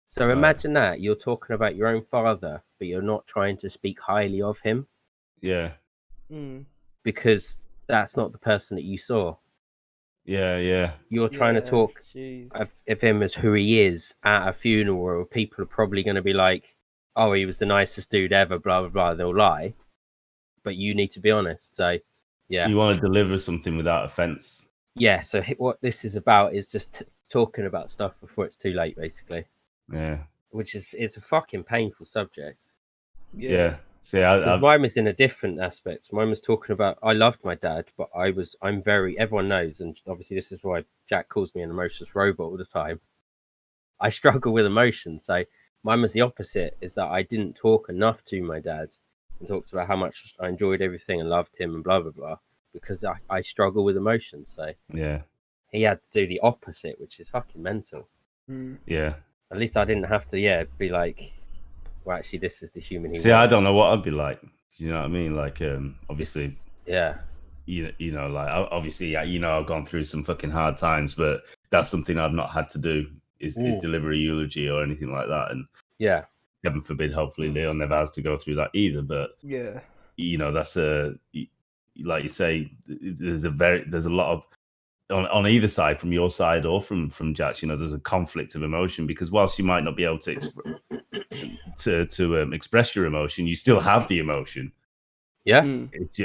So imagine that you're talking about your own father, but you're not trying to speak highly of him. Yeah. Because that's not the person that you saw. Yeah. You're trying to talk of him as who he is at a funeral where people are probably going to be like, oh, he was the nicest dude ever, blah, blah, blah. They'll lie. But you need to be honest. So, yeah. You want to deliver something without offense. Yeah, so what this is about is just talking about stuff before it's too late, basically. Yeah. Which is it's a fucking painful subject. Yeah. See, mine was in a different aspect. Mine was talking about I loved my dad, but I'm very, everyone knows, and obviously this is why Jack calls me an emotionless robot all the time. I struggle with emotions, so mine was the opposite, is that I didn't talk enough to my dad and talked about how much I enjoyed everything and loved him and blah blah blah, because I struggle with emotions. So yeah, he had to do the opposite, which is fucking mental. Yeah. At least I didn't have to be like, well, actually, this is the human he was. I don't know what I'd be like. You know what I mean? Like, obviously, yeah. You know, like, obviously, I've gone through some fucking hard times, but that's something I've not had to do is deliver a eulogy or anything like that. And yeah, heaven forbid, hopefully, Leon never has to go through that either. But yeah, that's like you say, there's a lot of on either side, from your side or from Jack's, there's a conflict of emotion, because whilst you might not be able to express your emotion, you still have the emotion. Yeah, it's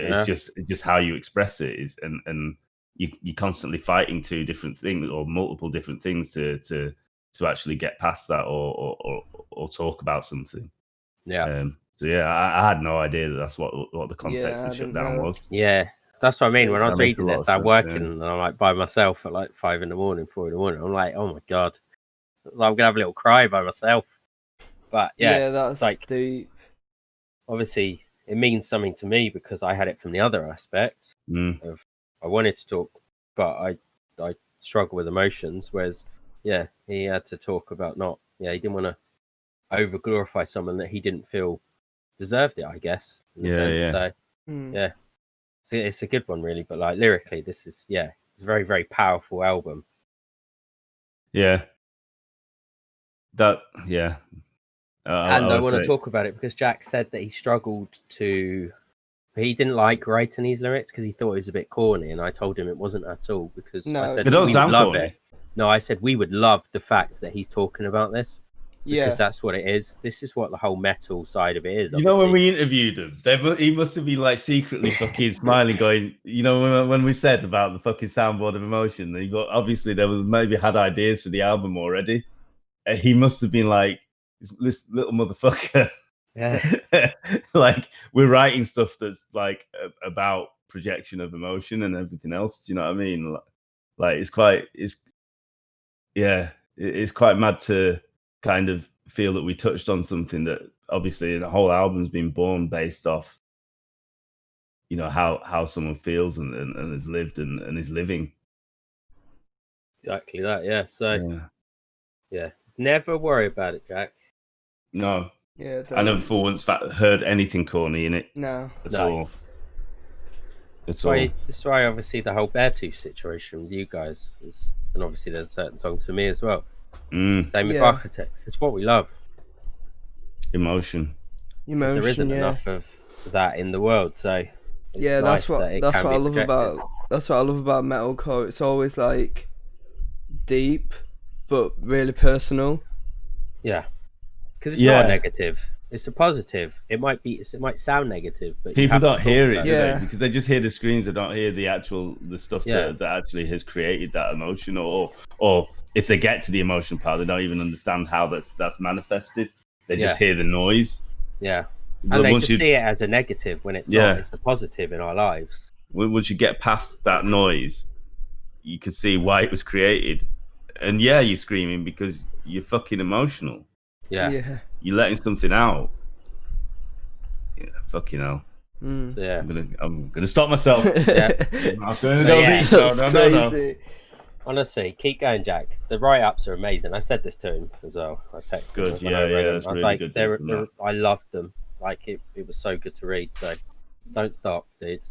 just how you express it is, and you're constantly fighting two different things or multiple different things to actually get past that or talk about something. Yeah. So yeah, I had no idea that's what the context of shutdown was. Yeah. That's what I mean. When I was reading this, I'm working yeah. and I'm like by myself at like 5 a.m, 4 a.m. I'm like, oh my god, I'm gonna have a little cry by myself. But yeah, that's like deep. Obviously, it means something to me because I had it from the other aspect of I wanted to talk, but I struggle with emotions. Whereas, yeah, he had to talk about he didn't want to over glorify someone that he didn't feel deserved it, I guess. Yeah. So, yeah. So it's a good one, really. But like lyrically, this is it's a very, very powerful album. Yeah. And I want to talk about it because Jack said that he struggled to. He didn't like writing these lyrics because he thought it was a bit corny, and I told him it wasn't at all because I said they don't sound love corny. it. No, I said we would love the fact that he's talking about this. because that's what it is. This is what the whole metal side of it is. You know, when obviously. we interviewed him, he must have been like secretly fucking smiling, going, you know, when we said about the fucking soundboard of emotion, he got, obviously there was maybe had ideas for the album already. He must have been like, this little motherfucker. Yeah. Like, we're writing stuff that's like about projection of emotion and everything else. Do you know what I mean? Like, it's quite mad to kind of feel that we touched on something that obviously the whole album's been born based off, you know, how someone feels and has lived and is living. Exactly that, yeah. So yeah. Never worry about it, Jack. No. Yeah, I never for once heard anything corny in it. No. At all. That's why obviously the whole Beartooth situation with you guys is, and obviously there's certain songs for me as well. Same with Architects. It's what we love. Emotion. There isn't enough of that in the world, so yeah, nice that's what I love about metalcore. It's always like deep, but really personal. Yeah, because it's not a negative; it's a positive. It might sound negative, but people don't hear it, do Yeah. they? Because they just hear the screams. They don't hear the stuff that actually has created that emotion, or if they get to the emotion part, they don't even understand how that's manifested. They just hear the noise. Yeah, But and they once just see it as a negative when it's not. It's a positive in our lives. Once you get past that noise, you can see why it was created. And you're screaming because you're fucking emotional. Yeah. You're letting something out. Yeah, fucking hell. So, yeah. I'm gonna stop myself. Yeah. I'm gonna go deep. No. Honestly, keep going, Jack. The write-ups are amazing. I said this to him as well. I texted Good, him when I read them. that's I was really like, good. I loved them. Like it was so good to read. So don't stop, dude.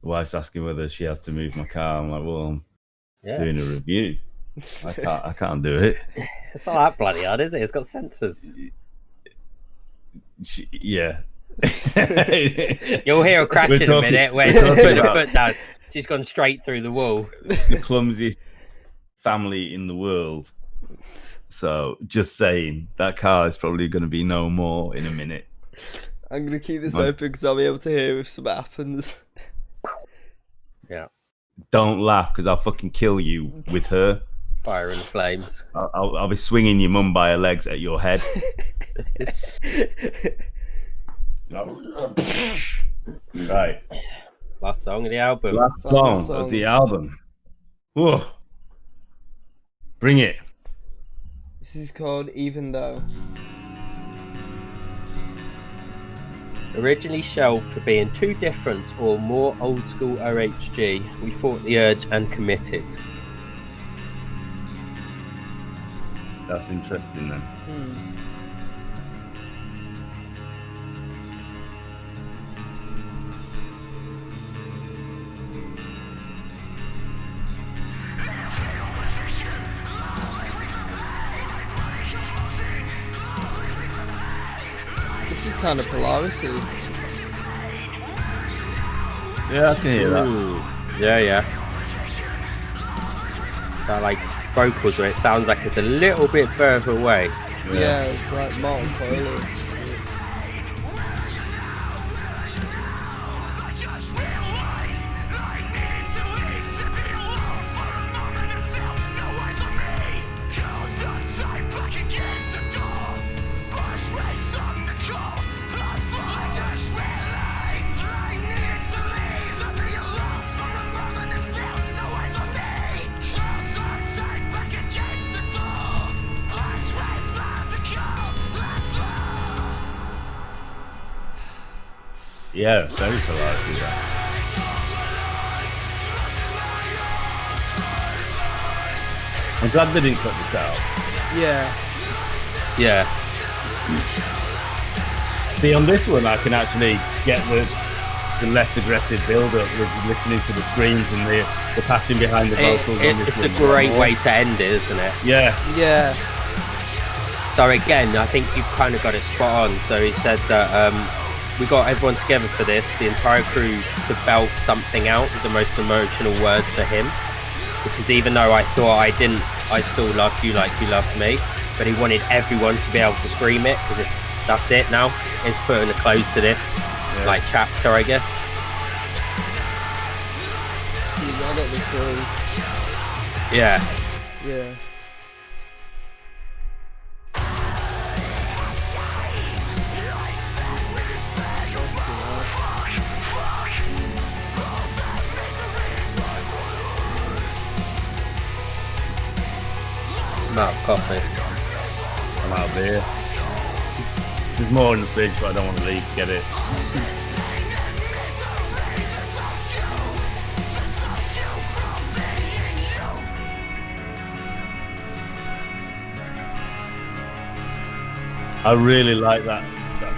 The wife's asking whether she has to move my car. I'm like, well, I'm doing a review. I can't do it. It's not that bloody hard, is it? It's got sensors. Yeah. You'll hear a crash in a minute when she put her foot down. She's gone straight through the wall. The clumsiest family in the world. So, just saying, that car is probably going to be no more in a minute. I'm going to keep this open because I'll be able to hear if something happens. Yeah. Don't laugh because I'll fucking kill you with her. Fire and flames. I'll be swinging your mum by her legs at your head. Right. Last song of the album. Last song of the album. Whoa. Bring it. This is called Even Though. Originally shelved for being too different or more old school OHG, we fought the urge and committed. That's interesting then. This is kind of Polaris-y. Yeah, I can hear that. Ooh. Yeah. That like vocals where it sounds like it's a little bit further away. Yeah, it's like Martin Coyle. Yeah, very Polaris. I'm glad they didn't cut this out. Yeah. See, on this one, I can actually get the less aggressive build-up with listening to the screams and the passion behind the vocals. It's a great way to end it, isn't it? Yeah. So again, I think you've kind of got it spot on. So he said that we got everyone together for this, the entire crew, to belt something out with the most emotional words for him. Which is, even though I thought I I still love you like you loved me, but he wanted everyone to be able to scream it because that's it now. It's putting a close to this like chapter, I guess. I got the song. Yeah. Yeah. I'm out of coffee. I'm out of beer. There's more in the fridge, but I don't want to leave to get it. I really like that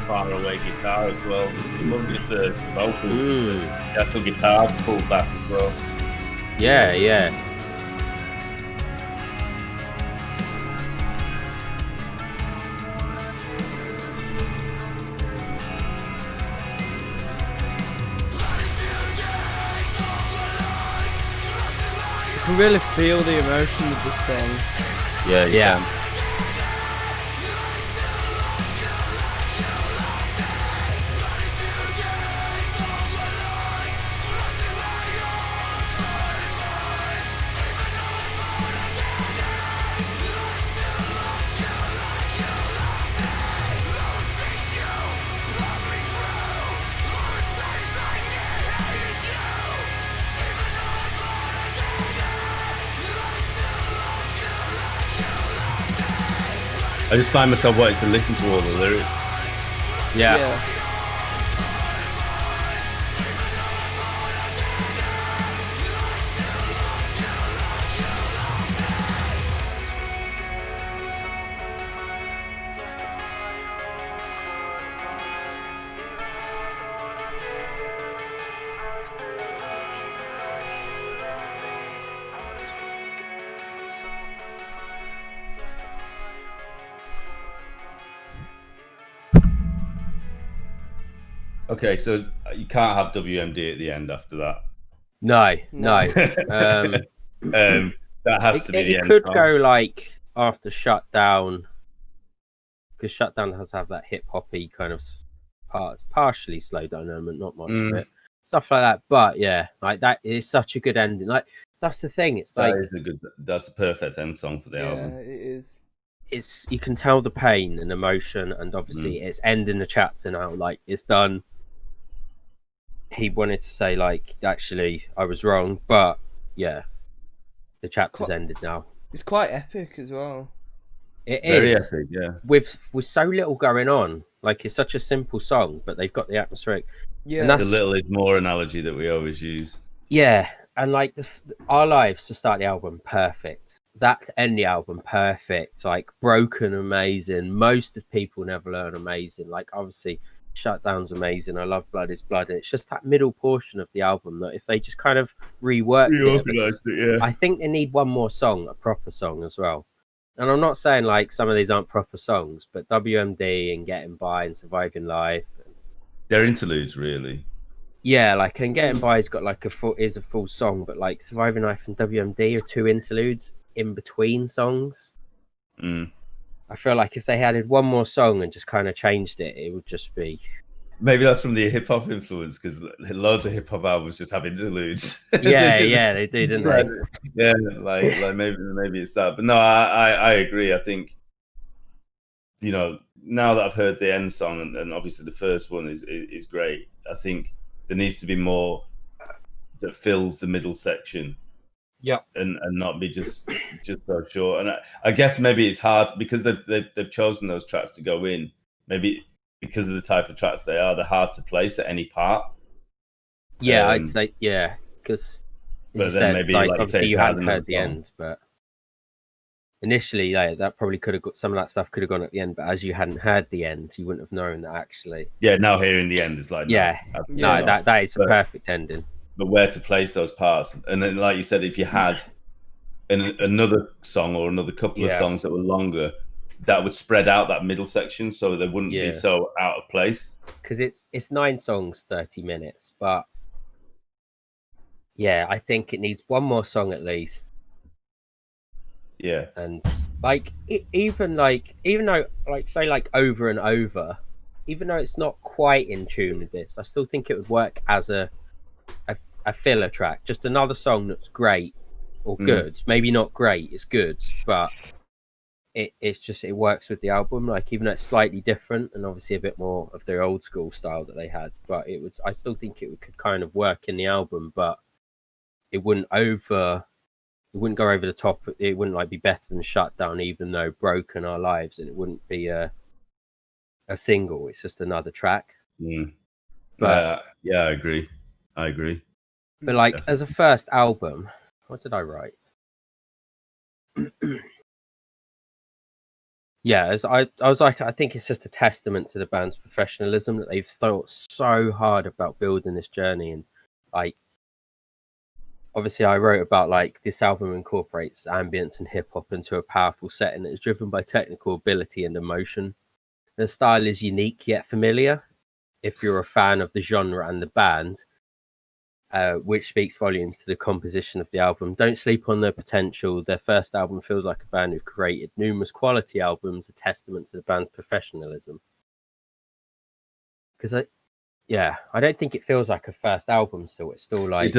far away guitar as well. It wasn't just a vocal, the actual guitar pulled back as well. Yeah, yeah. You can really feel the emotion of this song. Yeah, Yeah. I just find myself wanting to listen to all the lyrics. Yeah. Okay, so you can't have WMD at the end after that. No. That has to be the It end could song. go like after Shutdown, because Shutdown has to have that hip hoppy kind of partially slow down element, not much of it, stuff like that. But yeah, like that is such a good ending. Like that's the thing. It's like That's a perfect end song for the album. Yeah, it is. It's you can tell the pain and emotion, and obviously it's ending the chapter now. Like it's done. He wanted to say like, actually, I was wrong, but yeah, the chapter's ended now. It's quite epic as well. It Very is epic, yeah. with so little going on. Like it's such a simple song, but they've got the atmospheric. Yeah, and that's the little is more analogy that we always use. Yeah, and like our lives to start the album, perfect. That to end the album, perfect. Like Broken, amazing. Most of People Never Learn, amazing. Like obviously, Shutdown's amazing. I love Blood Is Blood. It's just that middle portion of the album that if they just kind of reworked it, yeah. I think they need one more song, a proper song as well. And I'm not saying like some of these aren't proper songs, but WMD and Getting By and Surviving Life, they're interludes, really. yeah, like and Getting By's got like a full song, but like Surviving Life and WMD are two interludes in between songs. I feel like if they added one more song and just kind of changed it, it would just be. Maybe that's from the hip hop influence, because loads of hip hop albums just have interludes. Yeah, they do, didn't they? Yeah, like maybe it's that. But no, I agree. I think, you know, now that I've heard the end song and obviously the first one is great, I think there needs to be more that fills the middle section. Yeah, and not be just so short. And I guess maybe it's hard because they've chosen those tracks to go in. Maybe because of the type of tracks they are, they're hard to place at any part. Yeah, I'd say because. But then maybe like obviously you hadn't heard the end, but initially that probably could have got some of that stuff could have gone at the end. But as you hadn't heard the end, you wouldn't have known that actually. Yeah, now hearing the end is like that is a perfect ending. But where to place those parts, and then like you said, if you had another song or another couple of songs that were longer, that would spread out that middle section so they wouldn't be so out of place. Because it's 9 songs, 30 minutes, but yeah, I think it needs one more song at least. Yeah. And like even though like say like Over and Over, even though it's not quite in tune with this, I still think it would work as a filler track, just another song that's great or good. Maybe not great, it's good, but it works with the album. Like even though it's slightly different and obviously a bit more of their old school style that they had, but I still think could kind of work in the album, but it wouldn't go over the top. It wouldn't like be better than Shut Down, even though Broken Our Lives, and it wouldn't be a single. It's just another track. But yeah, I agree. But like Definitely. as a first album, what did I write? Yeah, as I was like, I think it's just a testament to the band's professionalism that they've thought so hard about building this journey. And like, obviously I wrote about like this album incorporates ambience and hip hop into a powerful setting that is driven by technical ability and emotion. The style is unique yet familiar if you're a fan of the genre and the band, which speaks volumes to the composition of the album. Don't sleep on their potential. Their first album feels like a band who've created numerous quality albums, a testament to the band's professionalism. Because I don't think it feels like a first album still. It's still like... It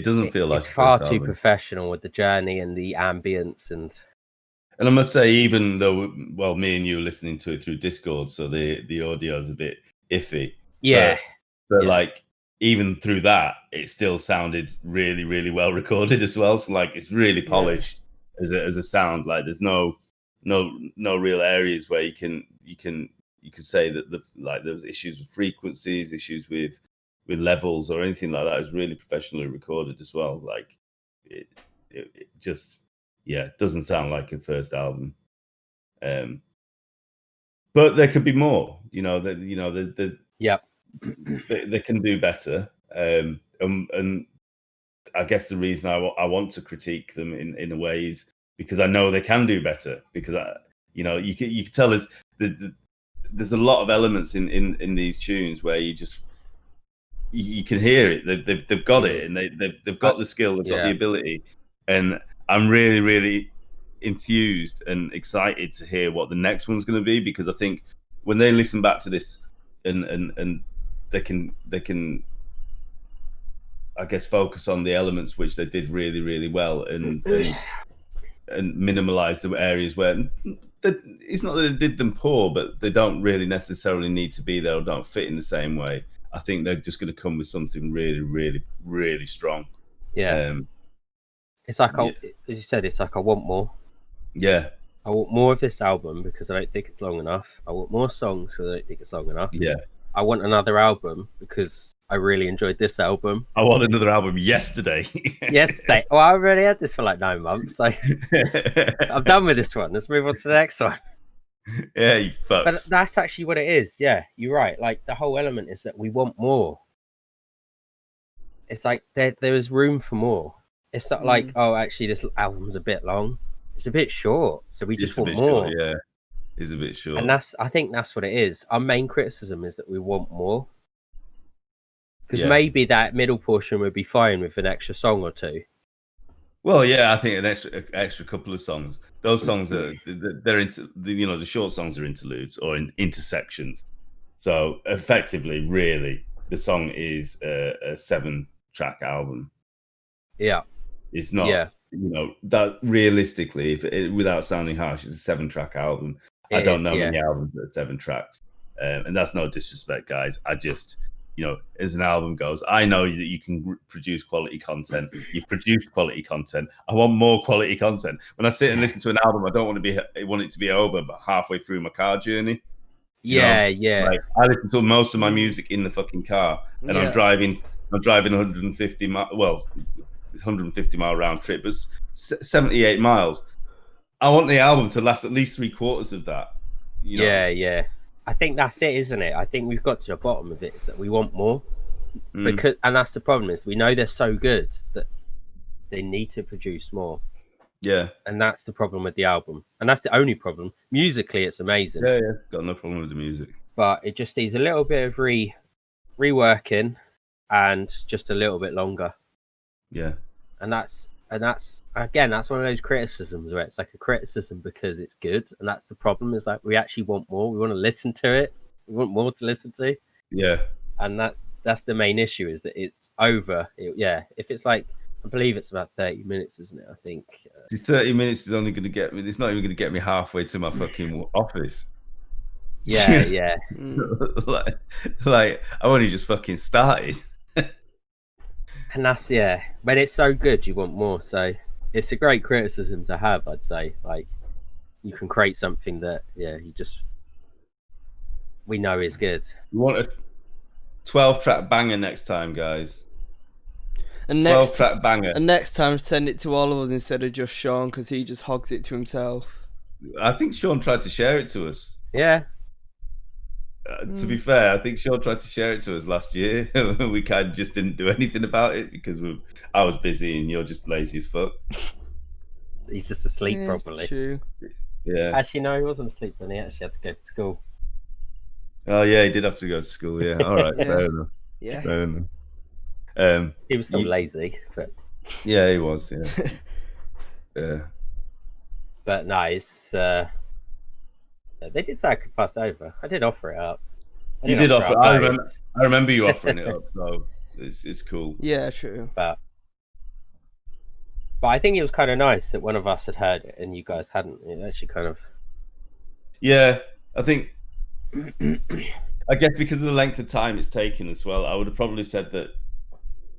doesn't feel like it's a far first too album. professional with the journey and the ambience and I must say, even though, well, me and you were listening to it through Discord, so the audio is a bit iffy. yeah. But like, even through that, it still sounded really, really well recorded as well. So like, it's really polished as a sound. Like, there's no real areas where you can say that there was issues with frequencies, issues with levels or anything like that. It was really professionally recorded as well. Like, it just doesn't sound like a first album. But there could be more. They can do better. And I guess the reason I want to critique them in a way is because I know they can do better. Because you can tell there's a lot of elements in these tunes where you can hear it. They've got it, and they've got the skill, they've got the ability, and I'm really, really enthused and excited to hear what the next one's going to be, because I think when they listen back to this and they can I guess focus on the elements which they did really, really well and minimize the areas where it's not that they did them poor, but they don't really necessarily need to be there or don't fit in the same way. I think they're just going to come with something really, really, really strong. It's like, as you said, it's like I want more. Yeah. I want more of this album because I don't think it's long enough. I want more songs because I don't think it's long enough. Yeah. I want another album because I really enjoyed this album. I want another album yesterday. Yesterday. Well, I already had this for like 9 months, so I'm done with this one. Let's move on to the next one. Yeah, you fucks. But that's actually what it is. Yeah, you're right. Like, the whole element is that we want more. It's like there is room for more. It's not like, oh, actually, this album's a bit long. It's a bit short, so we just want more. Short, yeah, it's a bit short. And I think that's what it is. Our main criticism is that we want more. Because maybe that middle portion would be fine with an extra song or two. Well, yeah, I think an extra couple of songs. Those songs they're the short songs are interludes or intersections. So effectively, really, the song is a 7-track album. Yeah, it's not. Yeah. That realistically, without sounding harsh, it's a 7-track album. I don't know many albums that are 7 tracks, and that's no disrespect, guys. I just, as an album goes, I know that you can produce quality content. You've produced quality content. I want more quality content. When I sit and listen to an album, I don't want it to be over, but halfway through my car journey. Yeah. Like, I listen to most of my music in the fucking car, and I'm driving 150 miles. Well, 150 mile round trip, but 78 miles. I want the album to last at least 3/4 of that. Yeah. I think that's it, isn't it? I think we've got to the bottom of it, is that we want more. And that's the problem, is we know they're so good that they need to produce more. Yeah. And that's the problem with the album. And that's the only problem. Musically, it's amazing. Yeah. Got no problem with the music. But it just needs a little bit of reworking and just a little bit longer. Yeah. And that's And that's one of those criticisms where it's like a criticism because it's good, and that's the problem. Is like we actually want more. We want to listen to it. We want more to listen to, Yeah. and that's the main issue. Is that it's over. If it's like, I believe it's about 30 minutes, isn't it? I think. See, 30 minutes is only going to get me. It's not even going to get me halfway to my fucking office. Yeah, yeah. like I've only just fucking started. And that's when it's so good, you want more. So it's a great criticism to have, I'd say. Like, you can create something that we know is good. You want a 12-track banger next time, guys. And 12-track banger. And next time, send it to all of us instead of just Sean, because he just hogs it to himself. I think Sean tried to share it to us. Yeah. To be fair, I think Sean tried to share it to us last year. We kind of just didn't do anything about it because I was busy and you're just lazy as fuck. He's just asleep probably. True. Yeah. Actually, no, he wasn't asleep when he actually had to go to school. Oh yeah, he did have to go to school. Yeah. All right. Fair enough. Yeah. Fair enough. He was still lazy, but yeah, he was. Yeah. Yeah. But nice. They did say I could pass over. I did offer it up. You did offer. I remember you offering it up. So it's cool. Yeah, true. But I think it was kind of nice that one of us had heard it and you guys hadn't. It actually kind of. Yeah, I think. I guess because of the length of time it's taken as well, I would have probably said that,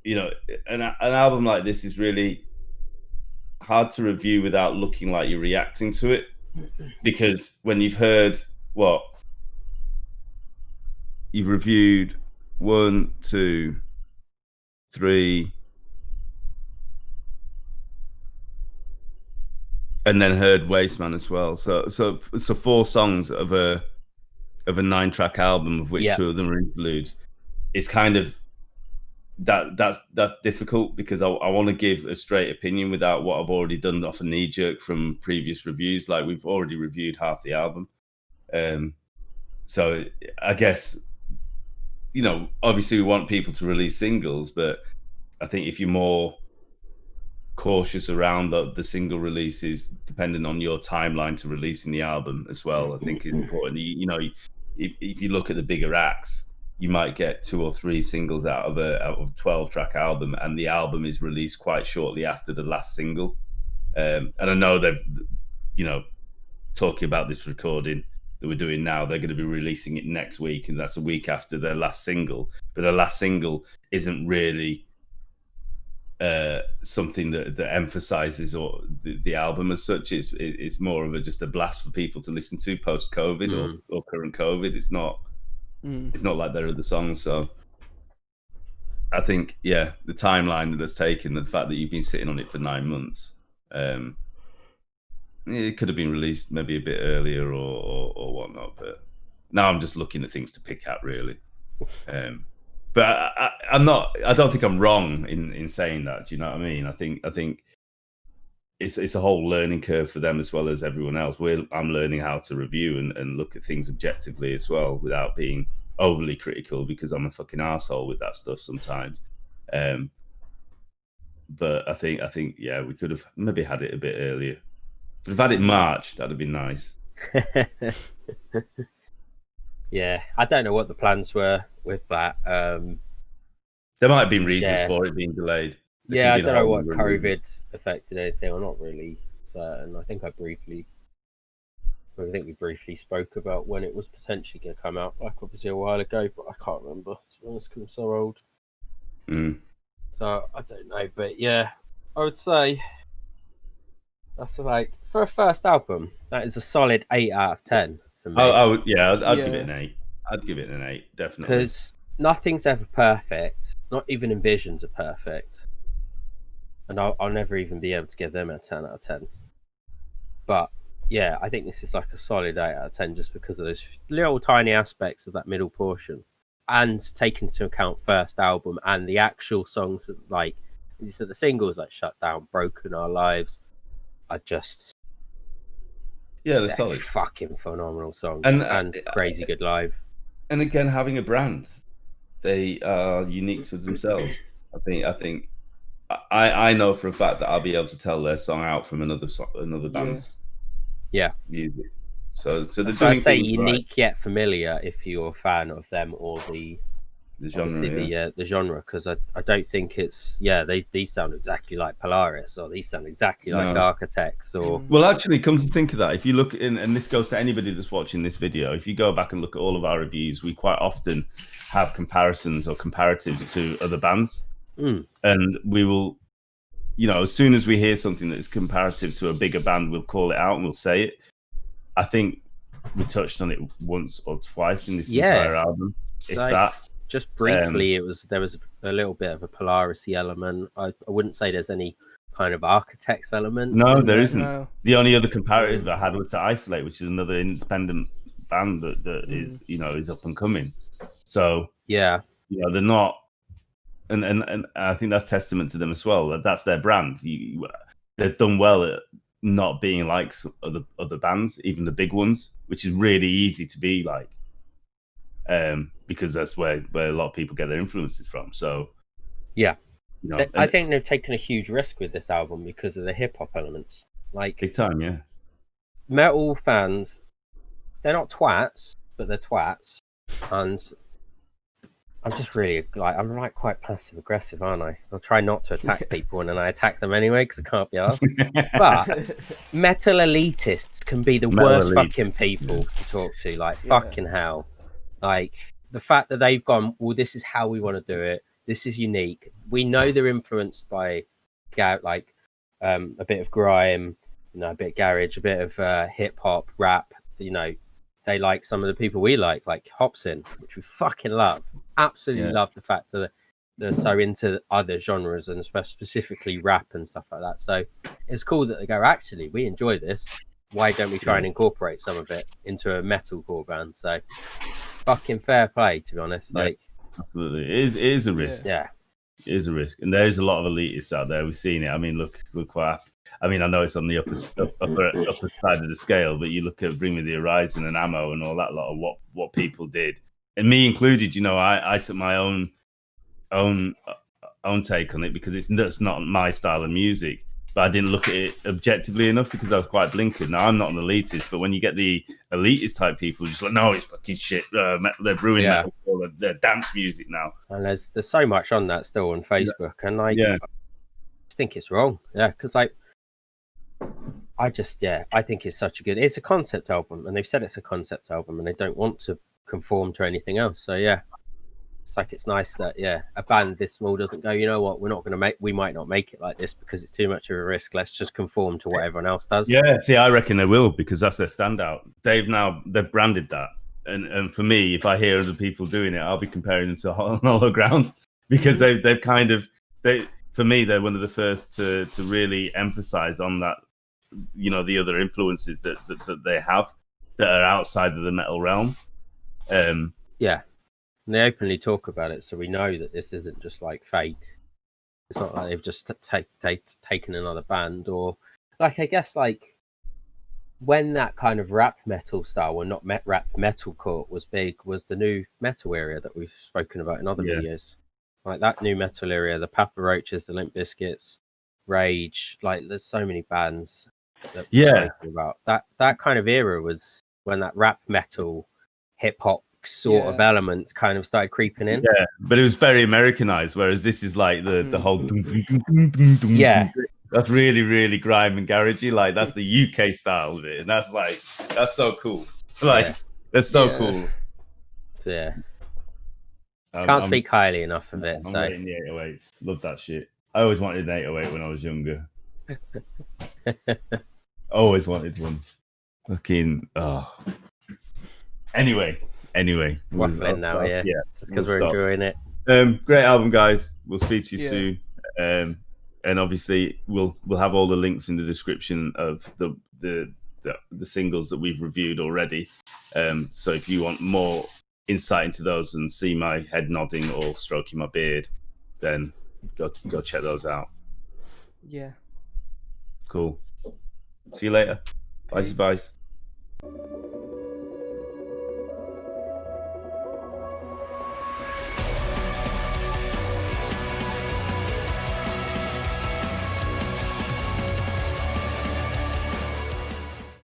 you know, an album like this is really hard to review without looking like you're reacting to it, because when you've heard what you've reviewed 1, 2, 3, and then heard Wasteman as well, so 4 songs of a 9-track album, of which 2 of them are interludes. It's kind of that's difficult because I want to give a straight opinion without what I've already done off a knee jerk from previous reviews. Like, we've already reviewed half the album, so I guess, you know, obviously we want people to release singles, but I think if you're more cautious around the single releases, depending on your timeline to releasing the album as well, I think it's important. You know, if you look at the bigger acts, you might get 2 or 3 singles out of a 12-track album, and the album is released quite shortly after the last single. And I know they've, you know, talking about this recording that we're doing now, they're going to be releasing it next week, and that's a week after their last single. But their last single isn't really something that emphasizes or the album as such. It's more of just a blast for people to listen to post COVID or current COVID. It's not like their other songs. So I think, yeah, the timeline that it's taken, the fact that you've been sitting on it for 9 months, it could have been released maybe a bit earlier or whatnot. But now I'm just looking at things to pick at, really. But I'm not. I don't think I'm wrong in saying that. Do you know what I mean? I think it's a whole learning curve for them as well as everyone else. I'm learning how to review and look at things objectively as well, without being overly critical, because I'm a fucking arsehole with that stuff sometimes. But I think yeah, we could have maybe had it a bit earlier. If we'd have had it March, that'd have been nice. Yeah, I don't know what the plans were with that. There might have been reasons for it being delayed. Yeah, I don't know what COVID affected anything. I'm not really certain. I think we briefly spoke about when it was potentially going to come out, like obviously a while ago, but I can't remember, to be honest, because I'm so old. So I don't know, but yeah, I would say that's like, for a first album, that is a solid 8 out of 10. I'd give it an 8. I'd give it an 8, definitely. Because nothing's ever perfect. Not even Envisions are perfect. And I'll never even be able to give them a 10 out of 10. But yeah, I think this is like a solid 8 out of 10 just because of those little tiny aspects of that middle portion. And take into account first album and the actual songs that, like you said, the singles like Shut Down, Broken Our Lives, are just... Yeah, they're solid. Fucking phenomenal songs and crazy good live. And again, having a brand, they are unique to themselves. I think I know for a fact that I'll be able to tell their song out from another band's music. So they're So I doing say things unique yet familiar if you're a fan of them or the genre. the genre, because I don't think it's these sound exactly like Polaris, or these sound exactly like Architects, or Well, actually, come to think of that, if you look in, and this goes to anybody that's watching this video, if you go back and look at all of our reviews, we quite often have comparisons or comparatives to other bands, and we will, as soon as we hear something that is comparative to a bigger band, we'll call it out and we'll say it. I think we touched on it once or twice in this entire album, if that. Just briefly, there was a little bit of a Polaris-y element. I wouldn't say there's any kind of Architects element. No, there isn't. No. The only other comparative I had was to Isolate, which is another independent band that is, is up and coming. So they're not, and I think that's testament to them as well. That's their brand. They've done well at not being like other bands, even the big ones, which is really easy to be like. Because that's where a lot of people get their influences from. So, I think they've taken a huge risk with this album because of the hip hop elements. Like big time, yeah. Metal fans, they're not twats, but they're twats, and I'm just really I'm quite passive aggressive, aren't I? I'll try not to attack people, and then I attack them anyway because I can't be asked. But metal elitists can be the worst fucking people to talk to. Like fucking hell. Like the fact that they've gone, well, this is how we want to do it. This is unique. We know they're influenced by a bit of grime, a bit of garage, a bit of hip hop, rap. They like some of the people we like Hobson, which we fucking love. Absolutely love the fact that they're so into other genres and specifically rap and stuff like that. So it's cool that they go, actually, we enjoy this. Why don't we try and incorporate some of it into a metalcore band? So fucking fair play, to be honest. Absolutely, it is a risk. Yeah, it is a risk, and there's a lot of elitists out there. We've seen it. I mean, look what. I mean, I know it's on the upper side of the scale, but you look at Bring Me the Horizon and Ammo and all that lot of what people did, and me included. I took my own take on it because it's not my style of music. But I didn't look at it objectively enough because I was quite blinkered. Now, I'm not an elitist, but when you get the elitist type people, just like, no, it's fucking shit. They're ruining metal, their dance music now. And there's so much on that still on Facebook, and I just think it's wrong. Yeah, because I think it's such a good. It's a concept album, and they've said it's a concept album, and they don't want to conform to anything else. So it's nice that a band this small doesn't go, you know what, we might not make it like this because it's too much of a risk. Let's just conform to what everyone else does. Yeah, see, I reckon they will because that's their standout. They've branded that, and for me, if I hear other people doing it, I'll be comparing them to Hollow Ground because for me they're one of the first to really emphasize on that, the other influences that they have that are outside of the metal realm. And they openly talk about it, so we know that this isn't just like fake. It's not like they've just taken another band, or I guess when that kind of rap metal style, or not rap metalcore, was big, was the new metal area that we've spoken about in other videos. Like that new metal area, the Papa Roaches, the Limp Bizkits, Rage. There's so many bands that we're talking about. That kind of era was when that rap metal, hip hop sort of elements kind of started creeping in. Yeah, but it was very Americanized, whereas this is like the whole dum, dum, dum, dum, dum, dum. Yeah. That's really, really grime and garagey. Like that's the UK style of it, and that's so cool. That's so cool. So, can't speak highly enough of it. I'm waiting the 808s. Love that shit. I always wanted an 808 when I was younger. Always wanted one. Fucking Anyway, waffling now, because we're enjoying it. Great album, guys. We'll speak to you soon. And obviously, we'll have all the links in the description of the singles that we've reviewed already. So if you want more insight into those and see my head nodding or stroking my beard, then go check those out. Yeah. Cool. See you later. Bye.